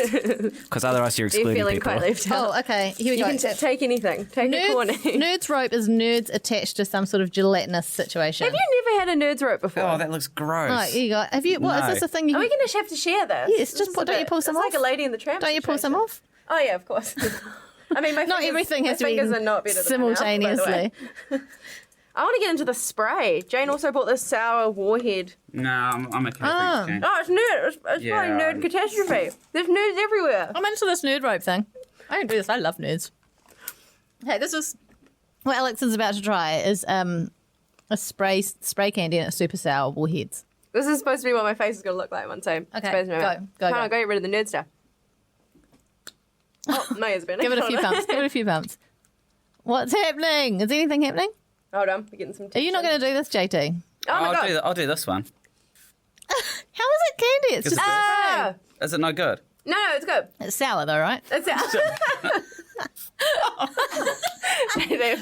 Because otherwise you're You're excluding feeling people. quite left out. Oh, okay. Here we You go. can take anything. Take a Corny. Nerds Rope is nerds attached to some sort of gelatinous situation. Have you never had a Nerds rope before? Oh, that looks gross. Oh, here you go. Have you? What is No. this a thing you? Are we going to have to share this? Yes, just don't you pull some it's off? like a Lady in the Tramp. Don't you pull some situation. off? Oh yeah, of course. I mean, my Not fingers, everything has to my be fingers are not better than my mouth, by the way. simultaneously. I want to get into the spray. Jane also bought this sour warhead. No, I'm okay. Oh. Thanks, Jane. Oh, it's nerd. It's Yeah. probably nerd catastrophe. There's nerds everywhere. I'm into this nerd rope thing. I can do this. I love nerds. Hey, this is what Alex is about to try. Is a spray candy and it's super sour warheads. This is supposed to be what my face is going to look like one time. Okay, go. Come on, go get rid of the nerd stuff. Oh, my ear's burning. Give it a few pumps. Give it a few pumps. What's happening? Is anything happening? Hold on, we're getting some Are you not going to do this, JT? Oh my God. I'll do this one. How is it candy? It's just Ah! Is it no good? No, it's good. It's sour though, right? It's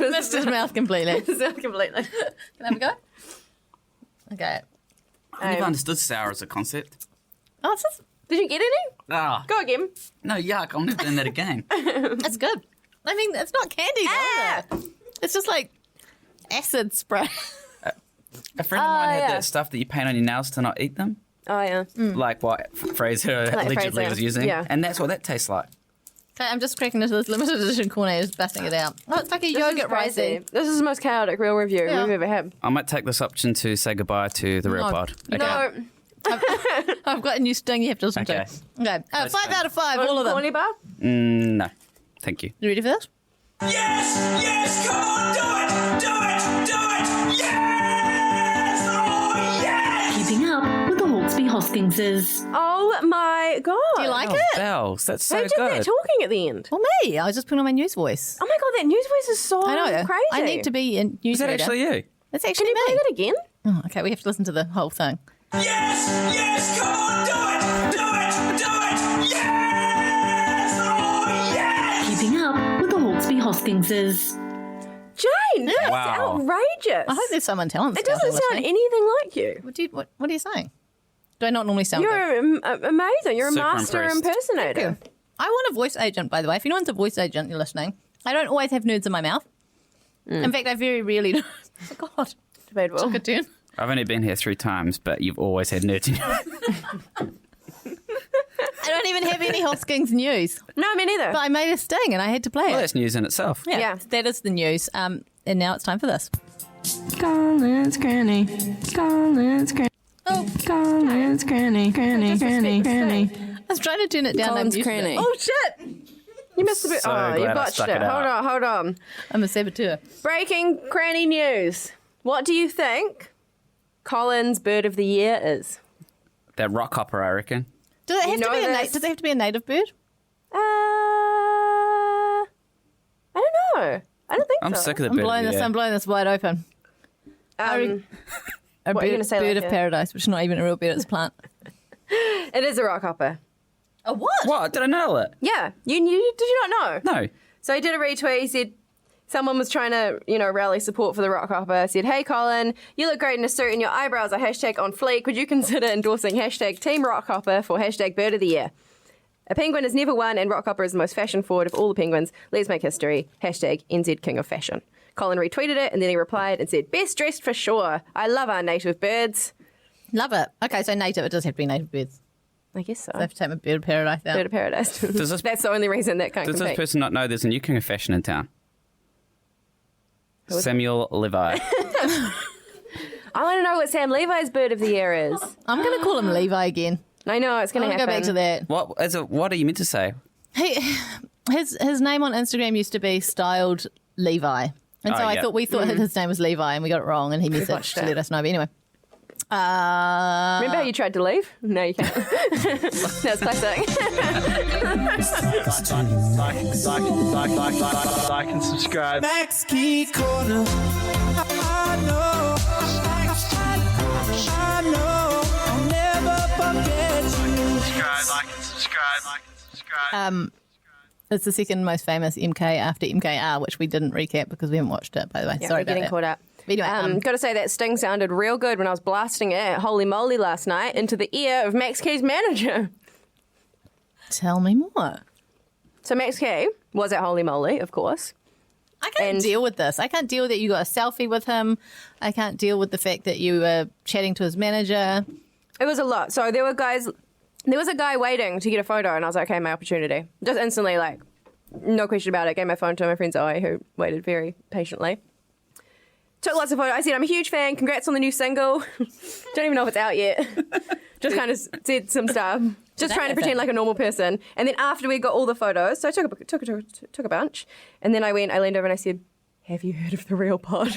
Missed his mouth completely. completely. Can I have a go? Okay. I never understood sour as a concept. Oh, it's just, Did you get any? Ah, Go again. no, yuck! I'm never doing that again. it's good. I mean, it's not candy though, is it? It's just like acid spray. A friend of mine had yeah. that stuff that you paint on your nails to not eat them. Oh, yeah. Like what Fraser allegedly Fraser. was using. Yeah. And that's what that tastes like. Okay, I'm just cracking into this limited edition cornet, just busting it out. Oh, it's like a This is yogurt crazy. rising. This is the most chaotic real review Yeah. we've ever had. I might take this option to say goodbye to the real No. pod. Okay. No. I've got a new sting you have to listen Okay. to. Okay, 5 out of 5, all of them. Corny bar? No, thank you. You ready for this? Yes, come on, do it, yes, oh yes! Keeping up with the Hawkesby Hostingses. Oh my God. Do you like Oh, it? bells, that's so Who did good. that talking at the end? Well, me. I was just putting on my news voice. Oh my God, that news voice is so I know. crazy. I need to be in news Is that reader. actually you? It's Can actually you play me. that again? Oh, okay, we have to listen to the whole thing. Yes, come on, do it, yes, oh yes! Keeping up with the Hawkesby Hostingses. Jane, that's Wow. outrageous. I hope there's someone talented. It doesn't sound anything like you. What are you saying? Do I not normally sound good? You're amazing. You're a Super master impressed. impersonator. I want a voice agent, by the way. If anyone's a voice agent, you're listening. I don't always have nerds in my mouth. In fact, I very rarely do. Oh, God. Debatable. Took a turn. I've only been here 3 times, but you've always had nerds in your I don't even have any Hoskins news. No, me neither. But I made a sting and I had to play Well, it. that's news in itself. Yeah, that is the news. And now it's time for this. Colin's Granny. Colin's Granny. Oh, Colin's Granny. Granny. I was trying to turn it down. Colin's I'm used to it. Cranny. Oh, shit. You missed a bit. So Oh, you glad I botched stuck it. it out. Hold on. I'm a saboteur. Breaking cranny news. What do you think Colin's bird of the year is? That rock hopper, I reckon. Does it have know to be this? does it have to be a native bird? I don't know. I don't think I'm so. sick of the I'm bird blowing of the this. year. I'm blowing this wide open. A What are you bird, gonna say, bird like of a- paradise, which is not even a real bird. It's a plant. It is a rock hopper. A what? What? Did I nail it? Yeah. You did you not know? No. So he did a retweet. He said someone was trying to, rally support for the rock hopper. Said, "Hey Colin, you look great in a suit and your eyebrows are hashtag on fleek. Would you consider endorsing hashtag Team Rock Hopper for hashtag Bird of the Year? A penguin has never won and Rock Hopper is the most fashion forward of all the penguins. Let's make history. Hashtag NZ King of Fashion." Colin retweeted it and then he replied and said, "Best dressed for sure. I love our native birds." Love it. Okay, so native. It does have to be native birds. I guess so. I have to take my bird of paradise out. Bird of paradise. Does this- That's the only reason that can't Does this compete. person not know there's a new king of fashion in town? Samuel Levi. I want to know what Sam Levi's bird of the year is. I'm going to call him Levi again. I know it's I'm going to going to happen. go back to that. What are you meant to say? His name on Instagram used to be styled Levi. And so Oh, I yeah. thought we thought his name was Levi and we got it wrong and he watched messaged to it. let us know. But anyway. Remember how you tried to leave? No, you can't. That's classic. Like and subscribe. Max Key Corner. I know. I know. I'll never forget you. Subscribe, like and subscribe. It's the second most famous MK after MKR, which we didn't recap because we haven't watched it, by the way. Yeah, Sorry we're about getting that. caught up. But anyway, Got to say that sting sounded real good when I was blasting it at Holy Moly last night into the ear of Max Key's manager. tell me more. So Max Key was at Holy Moly, of course. I can't And- deal with this. I can't deal that you got a selfie with him. I can't deal with the fact that you were chatting to his manager. It was a lot. So there was a guy waiting to get a photo, and I was like, okay, my opportunity. Just instantly, like, no question about it. Gave my phone to my friend Zoe, who waited very patiently. Took lots of photos. I said, I'm a huge fan. Congrats on the new single. Don't even know if it's out yet. Just kind of said some stuff. Just trying to pretend like a normal person. And then after we got all the photos, so I took a bunch. And then I leaned over and I said, have you heard of The Real Pod?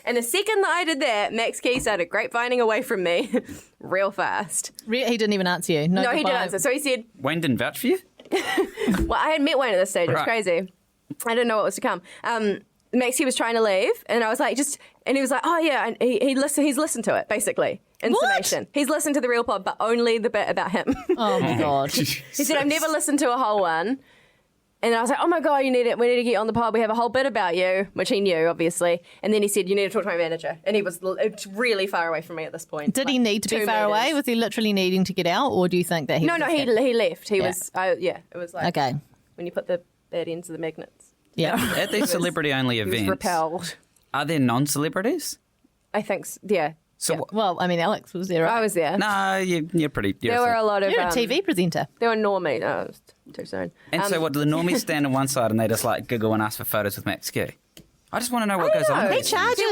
And the second that I did that, Max Key started grapevining away from me real fast. He didn't even answer you. No, he didn't answer. So he said... Wayne didn't vouch for you? Well, I hadn't met Wayne at this stage. It was crazy. I didn't know what was to come. Maxie was trying to leave, and I was like, and he was like, oh yeah, and he's listened to it, basically. In summation. He's listened to the real pod, but only the bit about him. Oh my God. He said, I've never listened to a whole one. And I was like, oh my God, we need to get on the pod. We have a whole bit about you, which he knew, obviously. And then he said, you need to talk to my manager. And he was really far away from me at this point. Did he need to be far away? Was he literally needing to get out, or do you think that he? No, he left. He was. It was like when you put the bad ends of the magnets. Yeah. At these celebrity-only events, he was repelled. Are there non-celebrities? I think so, yeah. So, well, I mean, Alex was there, right? I was there. No, you're pretty... There were a lot of... You're a TV presenter. There were normies. No, it was too soon. And so what, do the normies stand on one side and they just like giggle and ask for photos with Max Ski? I just want to know what goes on. He charges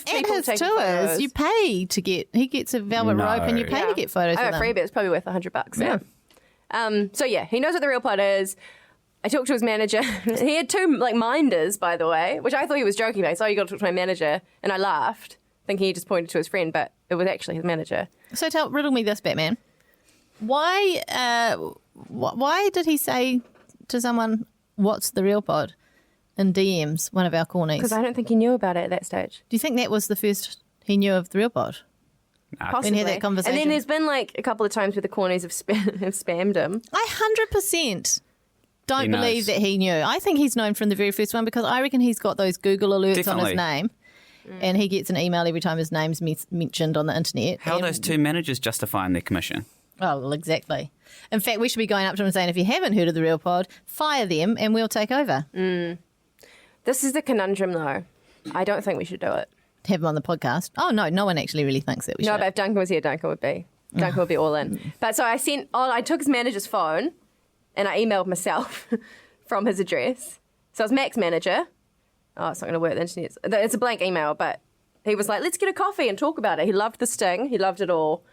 at his tours. You pay to get... He gets a velvet rope and you pay to get photos with him. I got freebie. It's probably worth $100. Yeah. So yeah, he knows what the real pod is. I talked to his manager. He had two minders, by the way, which I thought he was joking about. So you got to talk to my manager, and I laughed, thinking he just pointed to his friend, but it was actually his manager. So riddle me this, Batman. Why did he say to someone, "What's the real pod?" in DMs, one of our cornies? Because I don't think he knew about it at that stage. Do you think that was the first he knew of the real pod? Possibly. When he had that conversation. And then there's been a couple of times where the cornies have spammed him. I 100%. Don't believe that he knew. I think he's known from the very first one because I reckon he's got those Google alerts on his name and he gets an email every time his name's mentioned on the internet. How are those two managers justifying their commission? Oh, well, exactly. In fact, we should be going up to him and saying, if you haven't heard of the real pod, fire them and we'll take over. This is the conundrum, though. I don't think we should do it. Have him on the podcast. Oh, no one actually really thinks that we should. No, but if Duncan was here, Duncan would be all in. But so I took his manager's phone and I emailed myself from his address. So I was Mac's manager. Oh, it's not going to work. The internet. It's a blank email, but he was like, let's get a coffee and talk about it. He loved the sting. He loved it all.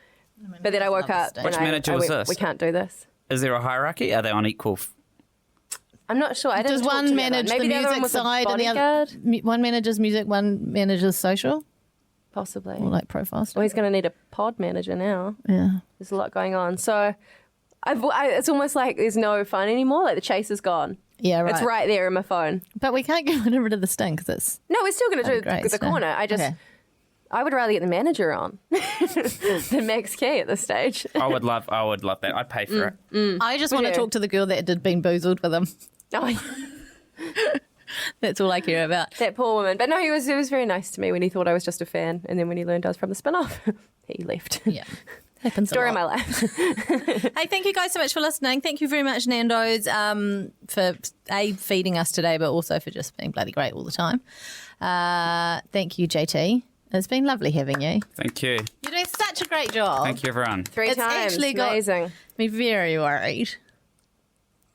But then I woke up and Which manager was this? We can't do this. Is there a hierarchy? Are they on equal... I'm not sure. I didn't Does talk one to manage the music side and the other? One manages music, one manages social? Possibly. Or like profile stuff? Well, he's going to need a pod manager now. Yeah. There's a lot going on. So it's almost like there's no fun anymore. Like the chase is gone. Yeah, right. It's right there in my phone. But we can't get rid of the sting because it's... No, we're still going to do the corner. I would rather get the manager on than Max Key at this stage. I would love that. I'd pay for it. I just want to talk to the girl that had been boozled with him. Oh, that's all I care about. That poor woman. But no, he was very nice to me when he thought I was just a fan. And then when he learned I was from the spin-off, he left. Yeah. Happens Story a of lot. my life. Hey, thank you guys so much for listening. Thank you very much, Nando's, for feeding us today, but also for just being bloody great all the time. Thank you, JT. It's been lovely having you. Thank you. You're doing such a great job. Thank you, everyone. Three times. Actually amazing. Me very worried.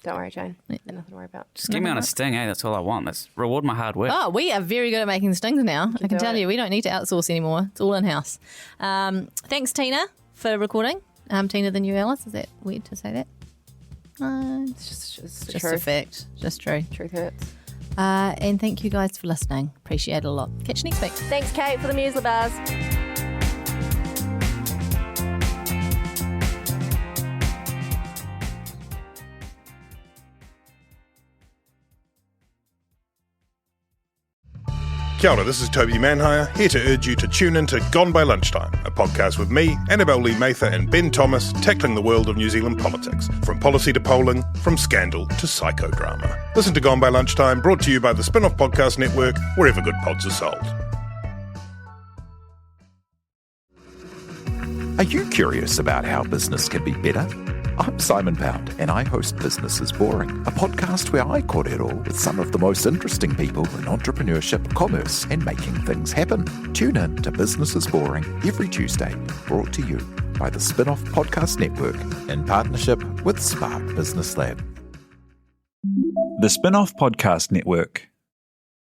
Don't worry, Jane. Nothing to worry about. Just give me on a sting, eh? That's all I want. Let's reward my hard work. Oh, we are very good at making stings now. I can tell you, we don't need to outsource anymore. It's all in-house. Thanks, Tina, for recording. Tina the new Alice. Is that weird to say that? It's just Just a fact. Just true. Truth hurts. And thank you guys for listening. Appreciate it a lot. Catch you next week. Thanks, Kate, for the muesli bars. Kia ora, this is Toby Manhire, here to urge you to tune in to Gone by Lunchtime, a podcast with me, Annabelle Lee Mather and Ben Thomas, tackling the world of New Zealand politics, from policy to polling, from scandal to psychodrama. Listen to Gone by Lunchtime, brought to you by the Spin-off Podcast Network, wherever good pods are sold. Are you curious about how business can be better? I'm Simon Pound, and I host Business is Boring, a podcast where I kōrero with some of the most interesting people in entrepreneurship, commerce, and making things happen. Tune in to Business is Boring every Tuesday, brought to you by the Spin-off Podcast Network in partnership with Spark Business Lab. The Spin-off Podcast Network.